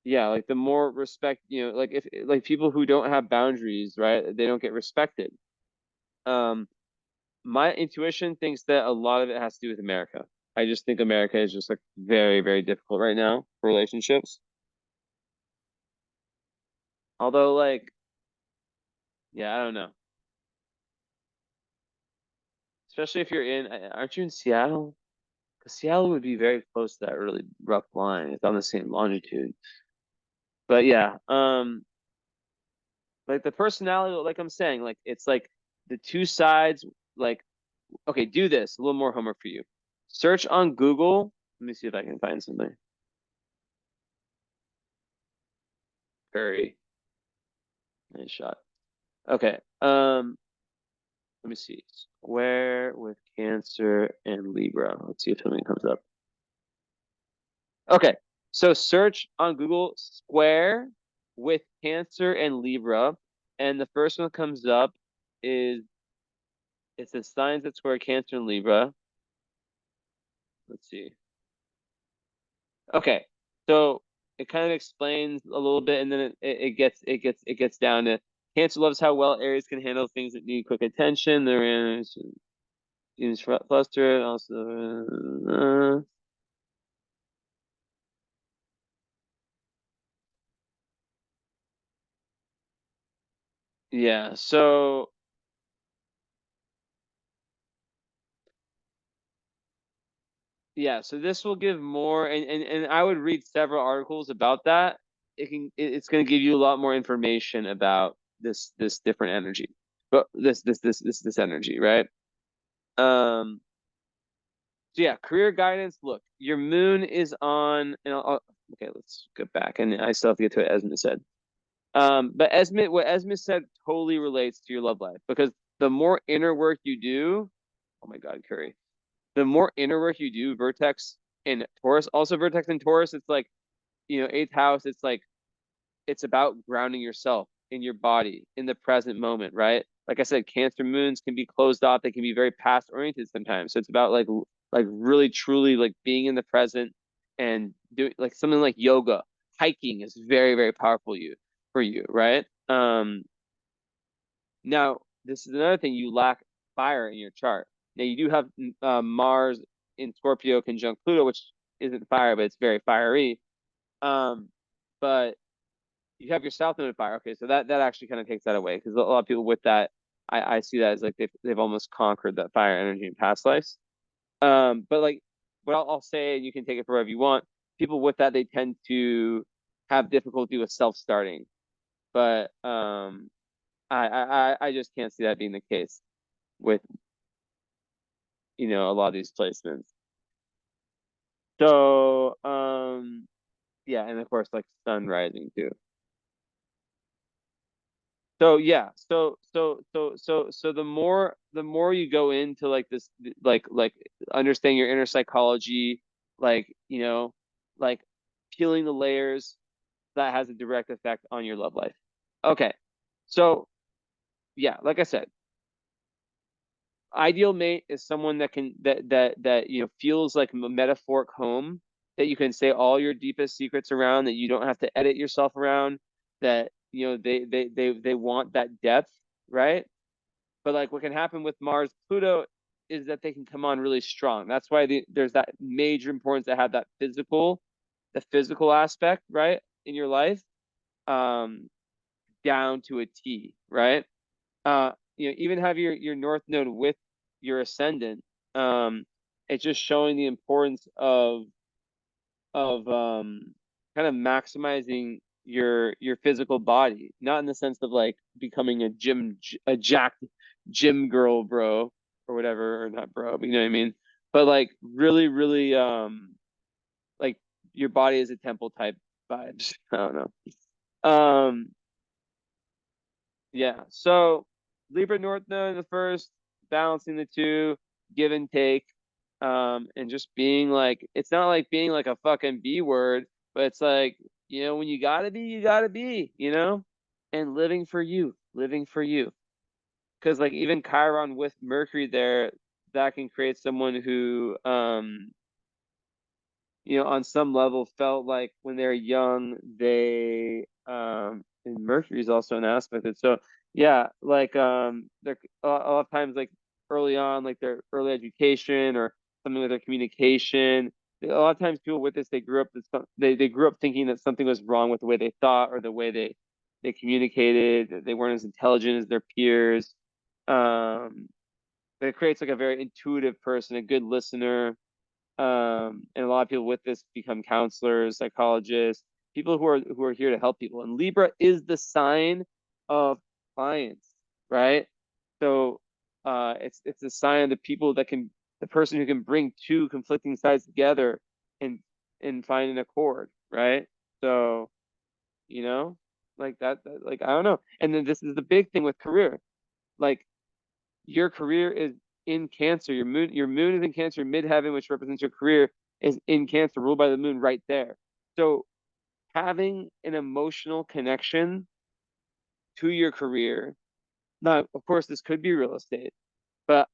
yeah, like the more respect, like if like people who don't have boundaries, right, they don't get respected. Um, my intuition thinks that a lot of it has to do with America. I just think America is just like very difficult right now for relationships. Although, like, yeah, I don't know. Especially if you're aren't you in Seattle? Because Seattle would be very close to that really rough line. It's on the same longitude. But yeah, like the personality, like I'm saying, like it's like the two sides. Like, okay, do this. A little more homework for you. Search on Google. Let me see if I can find something. Very nice shot. Okay. Let me see. Square with Cancer and Libra. Let's see if something comes up. Okay. So search on Google square with Cancer and Libra, and the first one that comes up is it says signs that square Cancer and Libra. Let's see. Okay. So it kind of explains a little bit, and then it gets down to Cancer loves how well Aries can handle things that need quick attention. They're in flustered, also yeah. So Yeah, so this will give more, and I would read several articles about that. It's going to give you a lot more information about this different energy, but this energy, right? Um, so yeah, career guidance. Look, your moon is on, and okay, let's go back, and I still have to get to what Esme said. But what Esme said totally relates to your love life, because the more inner work you do, oh my God, Curry, the more inner work you do, Vertex in Taurus, also Vertex in Taurus, it's like, eighth house, it's like, it's about grounding yourself in your body, in the present moment, right? Like I said, Cancer moons can be closed off. They can be very past oriented sometimes. So it's about like really truly like being in the present and doing like something like yoga. Hiking is very, very powerful for you, right? Now this is another thing, you lack fire in your chart. Now you do have Mars in Scorpio conjunct Pluto, which isn't fire, but it's very fiery. But you have your South Node fire. Okay, so that actually kind of takes that away, because a lot of people with that, I see that as like they've almost conquered that fire energy in past lives. But like what I'll say, and you can take it for whatever you want. People with that, they tend to have difficulty with self-starting, but I just can't see that being the case with a lot of these placements. So yeah, and of course like sun rising too. So yeah, so the more you go into like this, like understanding your inner psychology, like like peeling the layers, that has a direct effect on your love life. Okay, so yeah, like I said, ideal mate is someone that can that feels like a metaphoric home, that you can say all your deepest secrets around, that you don't have to edit yourself around, that they want that depth, right? But like what can happen with Mars Pluto is that they can come on really strong. That's why there's that major importance to have that the physical aspect, right, in your life, um down to a T, right? Even have your North Node with your ascendant. Um, it's just showing the importance of kind of maximizing your physical body, not in the sense of like becoming a jacked gym girl, bro, or whatever, or not bro, but you know what I mean. But like really, really, like your body is a temple type vibes. I don't know. Yeah. So Libra North Node in the first, balancing the two, give and take, and just being like, it's not like being like a fucking B word, but it's like, when you gotta be, and living for you. Because like even Chiron with Mercury there, that can create someone who, on some level felt like when they're young, and Mercury is also an aspect of it. So yeah, like they're a lot of times like early on, like their early education or something with their communication. A lot of times people with this, they grew up they grew up thinking that something was wrong with the way they thought or the way they communicated, that they weren't as intelligent as their peers. Um, but it creates like a very intuitive person, a good listener, and a lot of people with this become counselors, psychologists, people who are here to help people. And Libra is the sign of clients, right? So it's a sign of the person who can bring two conflicting sides together and find an accord, right? So you know like like I don't know. And then this is the big thing with career, like your career is in Cancer. Your moon is in Cancer. Midheaven, which represents your career, is in Cancer, ruled by the moon right there. So having an emotional connection to your career. Now, of course, this could be real estate, but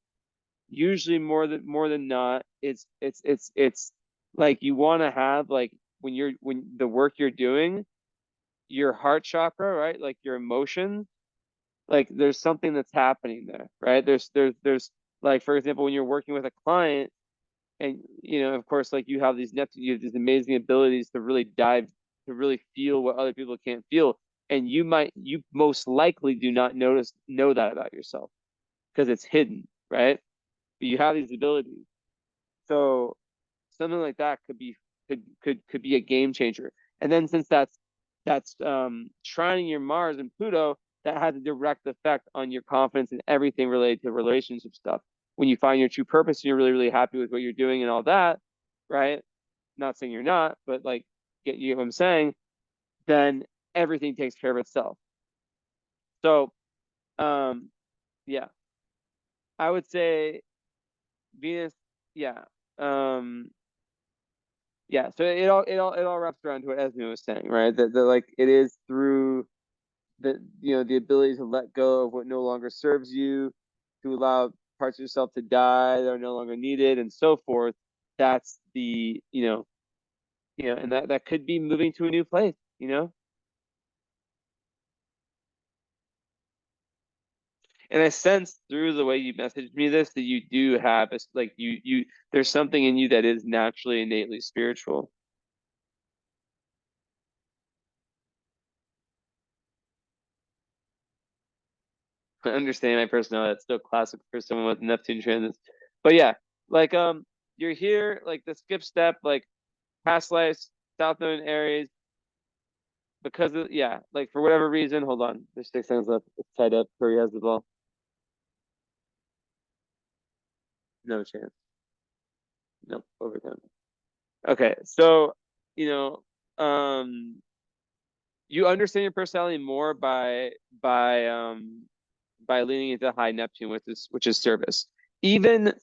usually more than not, it's like you want to have like when the work you're doing, your heart chakra, right? Like your emotions, like there's something that's happening there, right? There's like, for example, when you're working with a client, and of course, like you have these amazing abilities to really to really feel what other people can't feel, and you most likely do not know that about yourself because it's hidden, right? But you have these abilities. So something like that could be a game changer. And then since that's trining your Mars and Pluto, that has a direct effect on your confidence and everything related to relationship stuff. When you find your true purpose and you're really, really happy with what you're doing and all that, right? Not saying you're not, but like get you know what I'm saying, then everything takes care of itself. So yeah, I would say Venus, yeah. Um yeah, so it all wraps around to what Esme was saying, right? That like it is through the ability to let go of what no longer serves you, to allow parts of yourself to die that are no longer needed, and so forth. That's and that could be moving to a new place. And I sense through the way you messaged me this that you do have like there's something in you that is naturally innately spiritual. I understand my personality. That's still classic for someone with Neptune transits. But yeah, like you're here, like the skip step, like past lives, South Node in Aries, because of yeah, like for whatever reason, hold on. There's 6 seconds left. It's tied up. Curry has the ball. No chance. Nope, overtime. Okay, so you know, you understand your personality more by leaning into high Neptune, which is service. Even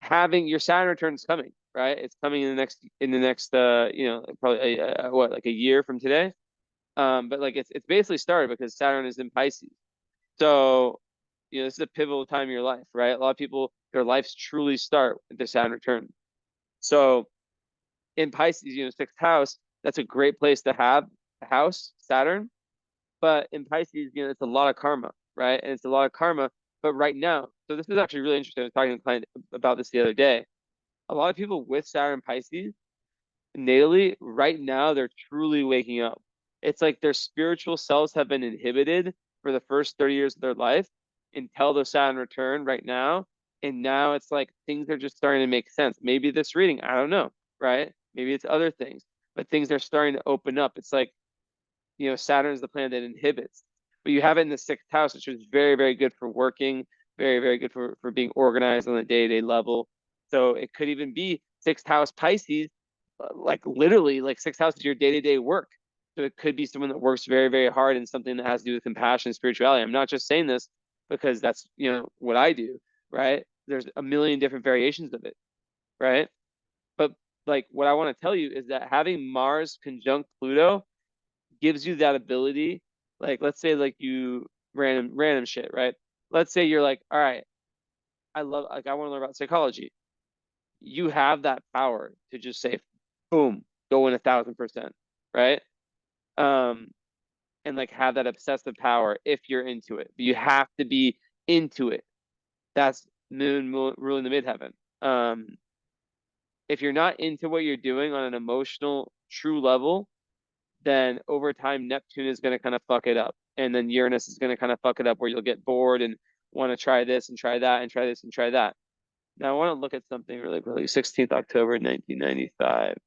having your Saturn return's coming, right? It's coming in the next probably what, like a year from today. But like it's basically started because Saturn is in Pisces. So, this is a pivotal time in your life, right? A lot of people, their lives truly start with their Saturn return. So in Pisces, sixth house, that's a great place to have a house, Saturn. But in Pisces, it's a lot of karma, right? And it's a lot of karma. But right now, so this is actually really interesting. I was talking to a client about this the other day. A lot of people with Saturn Pisces, natally, right now, they're truly waking up. It's like their spiritual selves have been inhibited for the first 30 years of their life until the Saturn return right now. And now it's like things are just starting to make sense. Maybe this reading, I don't know, right? Maybe it's other things, but things are starting to open up. It's like, Saturn is the planet that inhibits, but you have it in the sixth house, which is very, very good for working, very, very good for being organized on a day-to-day level. So it could even be sixth house Pisces, like literally like sixth house is your day-to-day work. So it could be someone that works very, very hard in something that has to do with compassion and spirituality. I'm not just saying this because that's, what I do, right? There's a million different variations of it, right? But like what I want to tell you is that having Mars conjunct Pluto gives you that ability. Like, let's say like you random shit, right? Let's say you're like, all right, I want to learn about psychology. You have that power to just say, boom, go in 1,000%, right? Um, and like have that obsessive power if you're into it. But you have to be into it. That's moon ruling the midheaven. If you're not into what you're doing on an emotional, true level, then over time Neptune is going to kind of fuck it up, and then Uranus is going to kind of fuck it up, where you'll get bored and want to try this and try that and try this and try that. Now I want to look at something really quickly. 16th October 1995.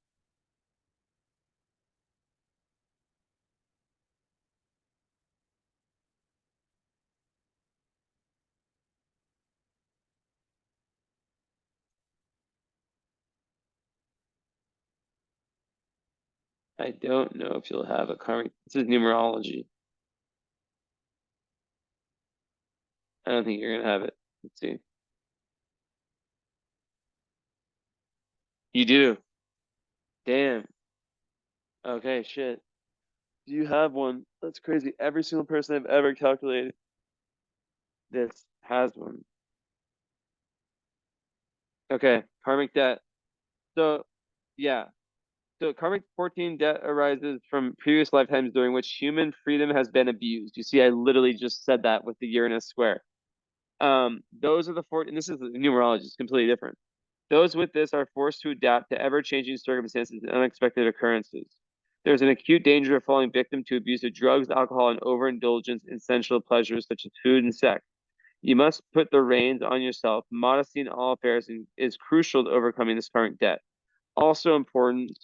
I don't know if you'll have a karmic. This is numerology. I don't think you're gonna have it. Let's see. You do. Damn. Okay, shit. You have one. That's crazy. Every single person I've ever calculated this has one. Okay, karmic debt. So, yeah. So karmic 14 debt arises from previous lifetimes during which human freedom has been abused. You see, I literally just said that with the Uranus square. Those are the four, and this is numerology, it's completely different. Those with this are forced to adapt to ever-changing circumstances and unexpected occurrences. There's an acute danger of falling victim to abuse of drugs, alcohol, and overindulgence in sensual pleasures such as food and sex. You must put the reins on yourself. Modesty in all affairs is crucial to overcoming this current debt. Also important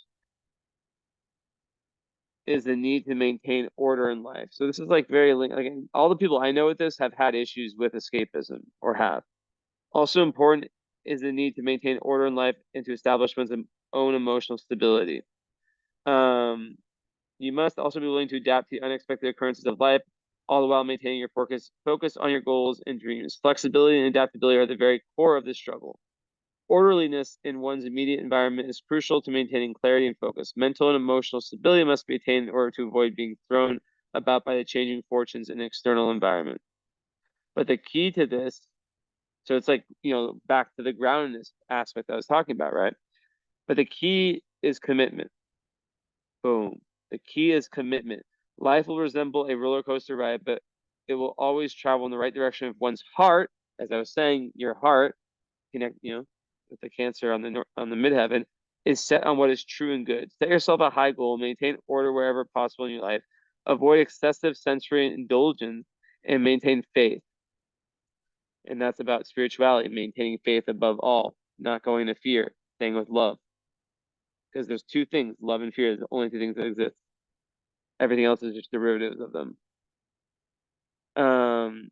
is the need to maintain order in life. So this is like very like all the people I know with this have had issues with escapism or have. Also important is the need to maintain order in life and to establish one's own emotional stability. Um, you must also be willing to adapt to the unexpected occurrences of life, all the while maintaining your focus on your goals and dreams. Flexibility and adaptability are the very core of this struggle. Orderliness in one's immediate environment is crucial to maintaining clarity and focus. Mental and emotional stability must be attained in order to avoid being thrown about by the changing fortunes in an external environment. But the key to this, so it's like, back to the groundedness aspect I was talking about, right? But the key is commitment. Boom. The key is commitment. Life will resemble a roller coaster ride, but it will always travel in the right direction if one's heart, as I was saying, your heart, connect, with the Cancer on the midheaven, is set on what is true and good. Set yourself a high goal, maintain order wherever possible in your life, avoid excessive sensory indulgence, and maintain faith. And that's about spirituality, maintaining faith above all, not going to fear, staying with love. Because there's two things, love and fear, is the only two things that exist. Everything else is just derivatives of them. Um,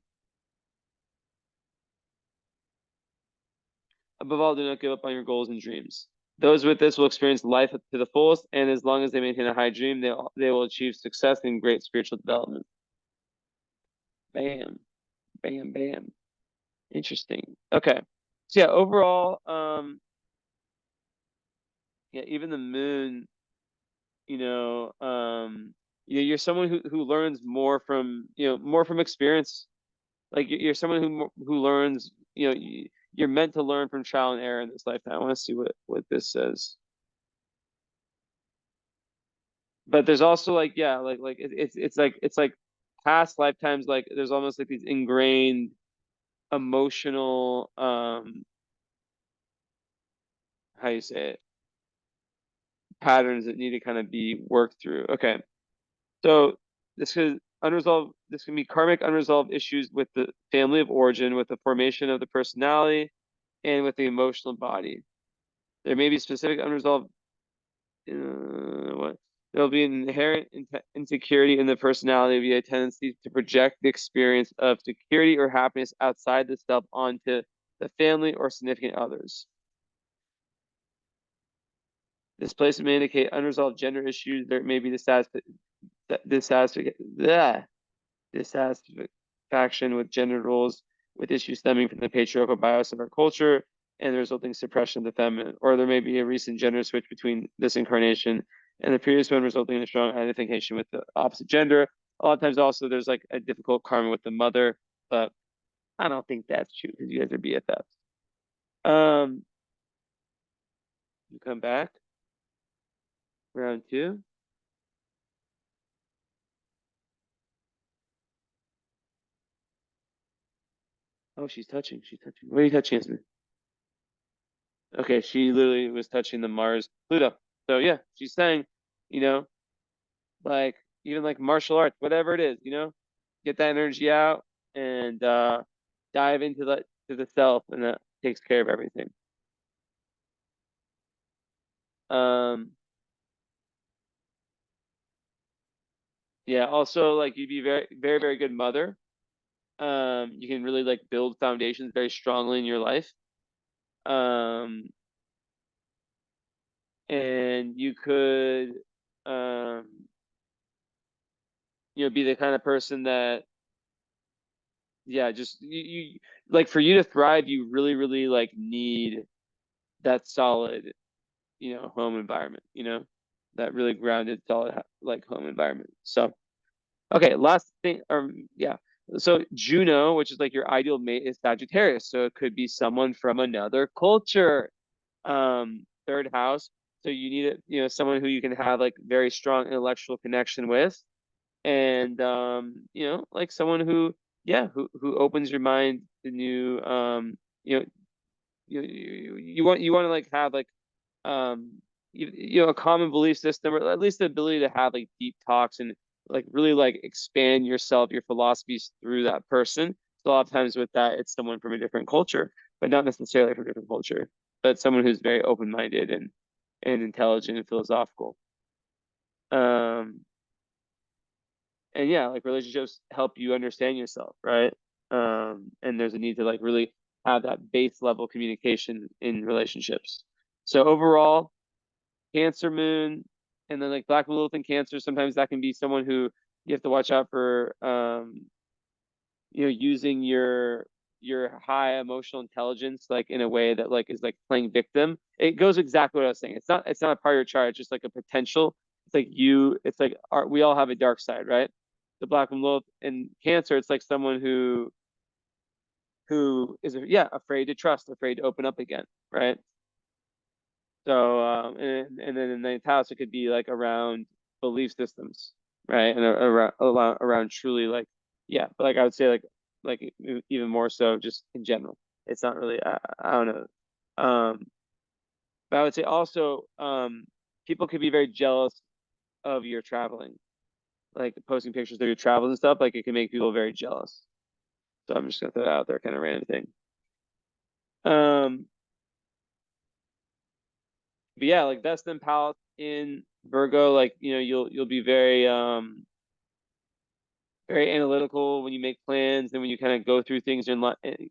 Above all, do not give up on your goals and dreams. Those with this will experience life to the fullest, and as long as they maintain a high dream, they will achieve success and great spiritual development. Bam, bam, bam. Interesting. Okay. So yeah, overall, yeah, even the moon, you know, you're someone who learns more from, more from experience. Like you're someone who learns, you're meant to learn from trial and error in this lifetime. I want to see what this says. But there's also like, yeah, like it's like past lifetimes, like there's almost like these ingrained emotional how you say it, patterns that need to kind of be worked through. Okay. So this can be karmic unresolved issues with the family of origin, with the formation of the personality, and with the emotional body. There may be specific unresolved what there'll be an inherent insecurity in the personality via a tendency to project the experience of security or happiness outside the self onto the family or significant others. This placement may indicate unresolved gender issues. There may be dissatisfaction with gender roles, with issues stemming from the patriarchal bias of our culture and the resulting suppression of the feminine. Or there may be a recent gender switch between this incarnation and the previous one, resulting in a strong identification with the opposite gender. A lot of times also there's like a difficult karma with the mother, but I don't think that's true because you guys are BFFs. You come back, round two. Oh, she's touching. She's touching. What are you touching, Esme? Okay, she literally was touching the Mars Pluto. So yeah, she's saying, you know, like even like martial arts, whatever it is, get that energy out and dive into the self, and that takes care of everything. Um, yeah, also like you'd be very, very, very good mother. You can really like build foundations very strongly in your life. Um, and you could um, be the kind of person that, yeah, just you like, for you to thrive, you really, really like need that solid, home environment, that really grounded, solid like home environment. So, okay, last thing, yeah. So Juno, which is like your ideal mate, is Sagittarius. So it could be someone from another culture. Third house. So you need someone who you can have like very strong intellectual connection with, and like someone who, yeah, who opens your mind to new, you know, you want to like have like a common belief system, or at least the ability to have like deep talks and like really like expand yourself, your philosophies through that person. So a lot of times with that, it's someone from a different culture, but not necessarily from a different culture, but someone who's very open-minded and and intelligent and philosophical. And yeah, like relationships help you understand yourself, right? And there's a need to like really have that base level communication in relationships. So overall, Cancer moon, and then like Black moon Lilith in Cancer, sometimes that can be someone who you have to watch out for, using your high emotional intelligence like in a way that like is like playing victim. It goes exactly what I was saying. It's not a part of your chart, it's just like a potential. It's like we all have a dark side, right? The Black moon Lilith in Cancer, it's like someone who is yeah, afraid to trust, afraid to open up again, right? So, and then in the ninth house, it could be like around belief systems, right? And around truly like, yeah, but like I would say like even more so just in general. It's not really, I don't know. But I would say also, people could be very jealous of your traveling, like posting pictures of your travels and stuff. Like it can make people very jealous. So I'm just gonna throw that out there, kind of random thing. Um, but yeah, like Destin Palace in Virgo, like you'll be very analytical when you make plans and when you kind of go through things in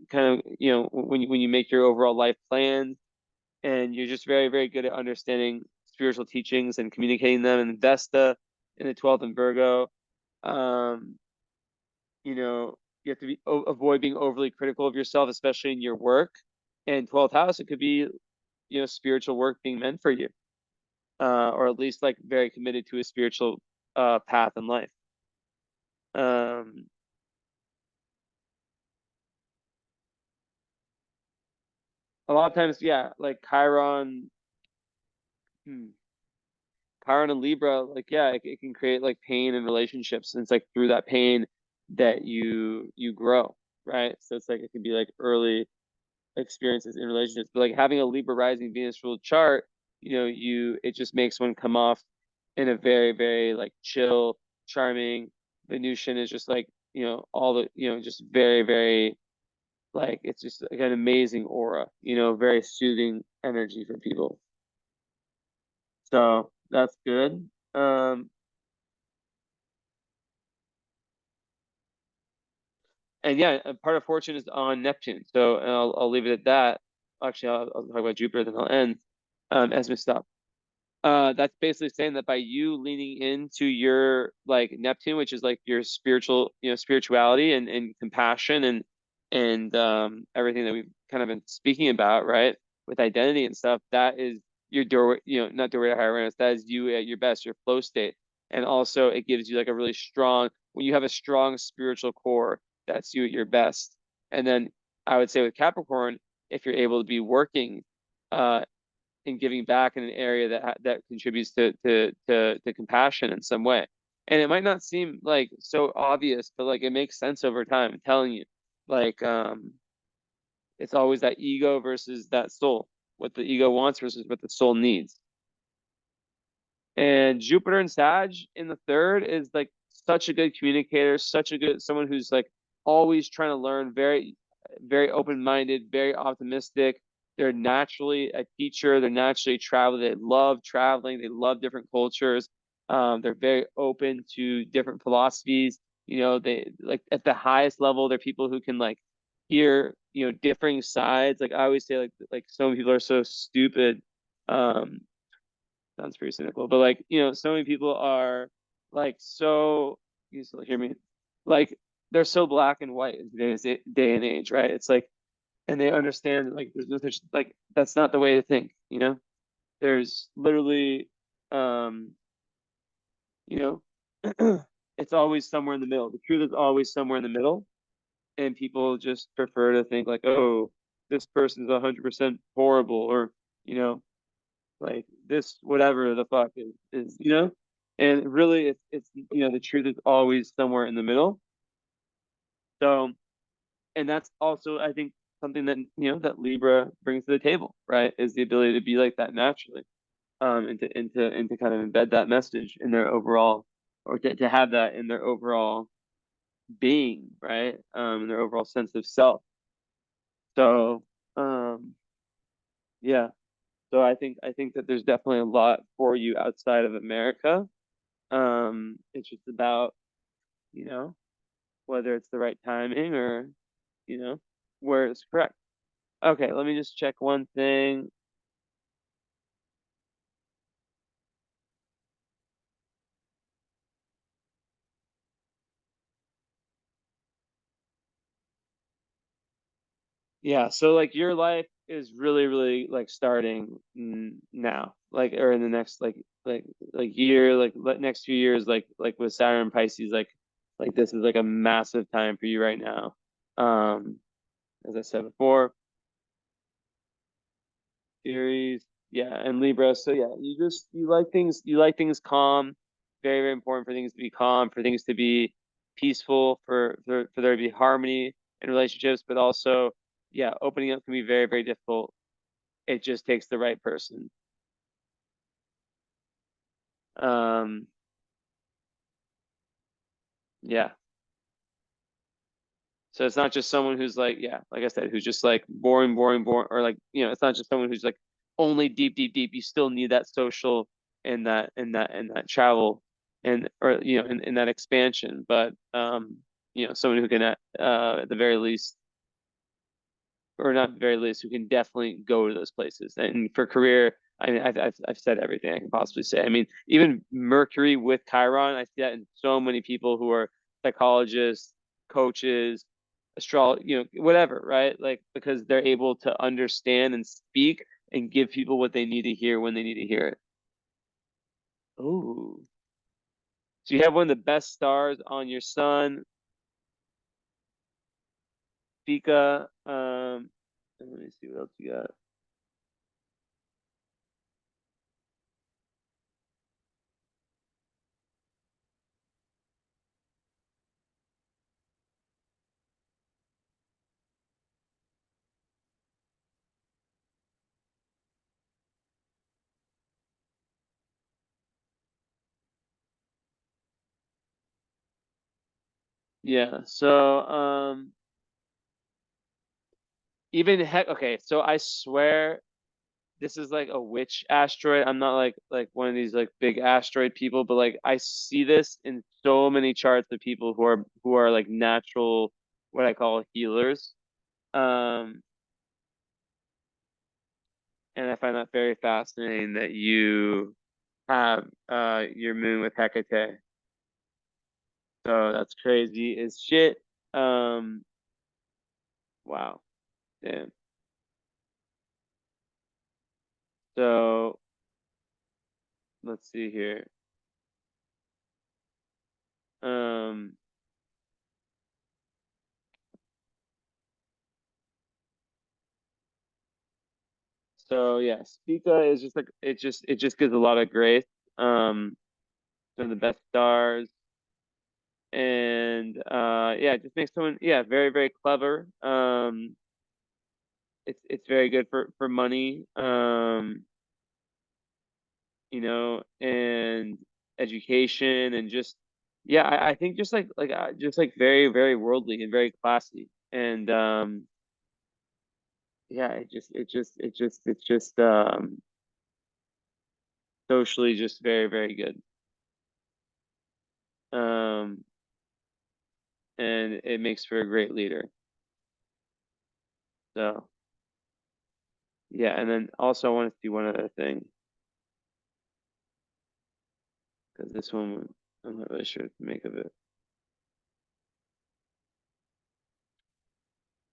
kind of when you make your overall life plans, and you're just very very good at understanding spiritual teachings and communicating them. And Vesta in the 12th in Virgo, um, you have to avoid being overly critical of yourself, especially in your work. And 12th house, it could be spiritual work being meant for you, or at least like very committed to a spiritual path in life. Um, a lot of times, yeah, like Chiron, hmm, Chiron and Libra, like yeah, it can create like pain in relationships, and it's like through that pain that you grow, right? So it's like it can be like early experiences in relationships, but like having a Libra rising Venus ruled chart, it just makes one come off in a very very like chill, charming. Venusian is just like all the just very very like it's just like an amazing aura, very soothing energy for people. So that's good. And yeah, part of fortune is on Neptune. So and I'll leave it at that. Actually, I'll talk about Jupiter, then I'll end. As we stop. That's basically saying that by you leaning into your like Neptune, which is like your spirituality and compassion and everything that we've kind of been speaking about, right? With identity and stuff, that is your doorway, not doorway to higher awareness. That is you at your best, your flow state. And also it gives you like a really strong, when you have a strong spiritual core, that's you at your best. And then I would say with Capricorn, if you're able to be working uh and giving back in an area that contributes to compassion in some way. And it might not seem like so obvious, but like it makes sense over time. I'm telling you, like it's always that ego versus that soul, what the ego wants versus what the soul needs. And Jupiter and Sag in the third is like such a good communicator, such a good someone who's like always trying to learn, very, very open-minded, very optimistic. They're naturally a teacher. They're naturally travel. They love traveling. They love different cultures. They're very open to different philosophies. They like at the highest level, they're people who can like hear, differing sides. Like I always say, like some people are so stupid. Um, Sounds pretty cynical, but like, so many people are like so you still hear me? Like they're so black and white in today's day and age, right? It's like and they understand like there's no such like that's not the way to think. There's literally you it's always somewhere in the middle. The truth is always somewhere in the middle, and people just prefer to think like, oh, this person's 100% horrible, or you know, like this whatever the fuck is. And really it's the truth is always somewhere in the middle. So, and that's also I think something that that Libra brings to the table, right, is the ability to be like that naturally, and to kind of embed that message in their overall, or to have that in their overall being, right, their overall sense of self. So yeah, So I think that there's definitely a lot for you outside of America. It's just about, you know, whether it's the right timing or, you know, where it's correct. Okay, let me just check one thing. Yeah, so like your life is really, really like starting now, like or in the next like year, next few years, like with Saturn Pisces, like this is like a massive time for you right now. Um, as I said before, Aries, yeah, and Libra. So yeah, you like things calm. Very, very important for things to be calm, for things to be peaceful, for there to be harmony in relationships, but also, yeah, opening up can be very, very difficult. It just takes the right person. Um, yeah. So it's not just someone who's like, yeah, like I said, who's just like boring, boring, boring, or like, it's not just someone who's like only deep, deep, deep. You still need that social and that travel and or in that expansion. But someone who can at the very least, or not at the very least, who can definitely go to those places. And for career, I mean, I've said everything I can possibly say. I mean, even Mercury with Chiron, I see that in so many people who are psychologists, coaches, whatever, right? Like because they're able to understand and speak and give people what they need to hear when they need to hear it. Oh, so you have one of the best stars on your sun, Fika. Let me see what else you got. Yeah. So, even heck, okay, so I swear this is like a witch asteroid. I'm not like one of these like big asteroid people, but like I see this in so many charts of people who are like natural, what I call healers. Um, and I find that very fascinating that you have your moon with Hecate. So that's crazy as shit. Um, wow. Damn. So let's see here. Um, So yeah, Spica is just like it just gives a lot of grace. Some of the best stars, and yeah, it just makes someone, yeah, very, very clever. It's very good for money. And education and just, yeah, I think just like very, very worldly and very classy. And yeah, it's just socially just very, very good. Um, and it makes for a great leader. So yeah, and then also I want to see one other thing because this one I'm not really sure what to make of it.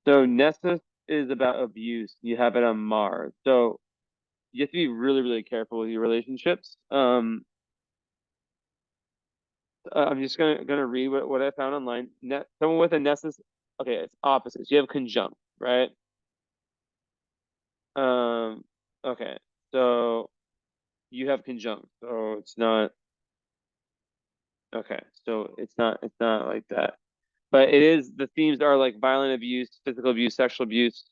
So Nessus is about abuse. You have it on Mars, so you have to be really, really careful with your relationships. I'm just gonna read what I found online. Someone with a Nessus, okay, it's opposites. You have conjunct, right? Um, okay, so you have conjunct, so it's not okay. So it's not like that. But it is, the themes are like violent abuse, physical abuse, sexual abuse,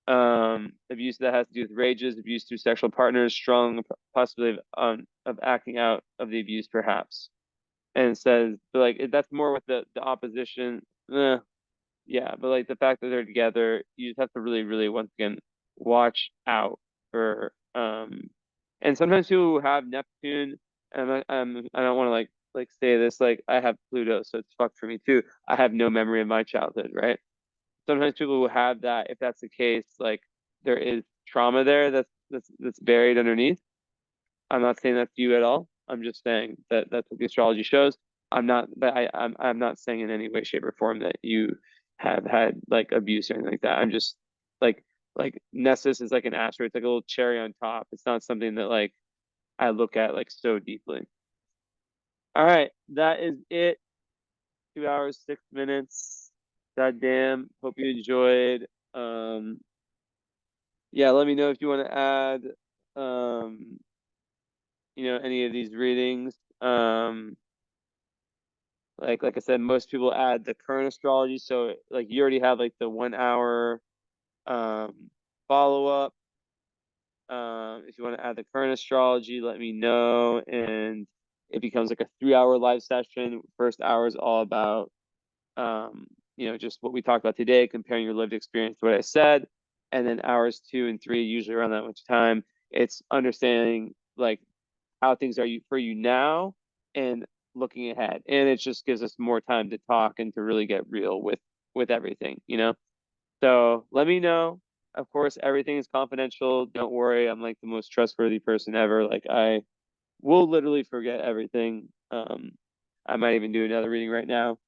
abuse that has to do with rages, abuse through sexual partners, strong possibility of acting out of the abuse, perhaps. And it says, but like that's more with the opposition. Yeah, but like the fact that they're together, you just have to really, really once again watch out for And sometimes people who have Neptune, and I don't want to like say this, like I have Pluto, so it's fucked for me too. I have no memory of my childhood, right? Sometimes people who have that, if that's the case, like there is trauma there that's buried underneath. I'm not saying that's you at all. I'm just saying that that's what the astrology shows. I'm not, but I'm not saying in any way, shape, or form that you have had like abuse or anything like that. I'm just like Nessus is like an asteroid. It's like a little cherry on top. It's not something that like I look at like so deeply. All right, that is it. 2 hours, 6 minutes. God damn. Hope you enjoyed. Um, yeah, let me know if you want to add any of these readings. Like I said, most people add the current astrology, so like you already have like the 1 hour follow up. If you want to add the current astrology, let me know, and it becomes like a 3 hour live session. First hour is all about just what we talked about today, comparing your lived experience to what I said, and then hours 2 and 3, usually around that much time, it's understanding like how things are for you now and looking ahead. And it just gives us more time to talk and to really get real with everything. So let me know. Of course, everything is confidential. Don't worry. I'm like the most trustworthy person ever. Like I will literally forget everything. I might even do another reading right now.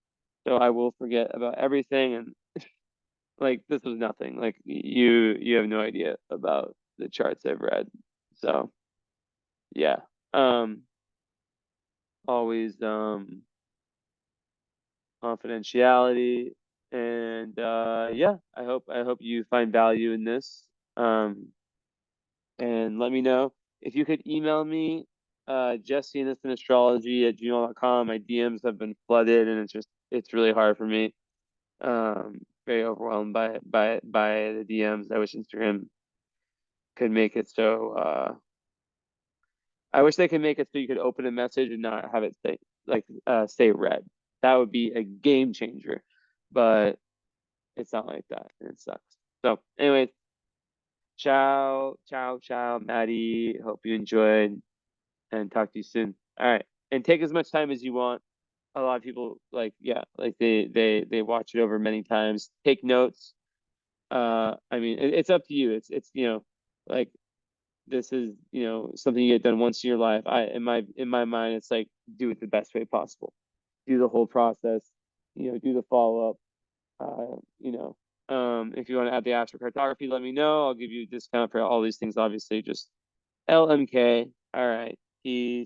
So I will forget about everything, and like this was nothing. Like you have no idea about the charts I've read. So yeah. Um always confidentiality, and yeah, I hope you find value in this. And let me know if you could email me, Jesse Innocent Astrology at gmail.com. My DMs have been flooded, and it's really hard for me. Very overwhelmed by the DMs. I wish Instagram could make it so I wish they could make it so you could open a message and not have it say read. That would be a game changer. But it's not like that, and it sucks. So, anyways, ciao, ciao, ciao, Maddie. Hope you enjoyed, and talk to you soon. All right, and take as much time as you want. A lot of people yeah, like they watch it over many times. Take notes. I mean, it's up to you. It's like this is something you get done once in your life. In my mind, it's like do it the best way possible. Do the whole process. Do the follow up. If you want to add the astrocartography, let me know. I'll give you a discount for all these things. Obviously, just LMK. All right. Peace.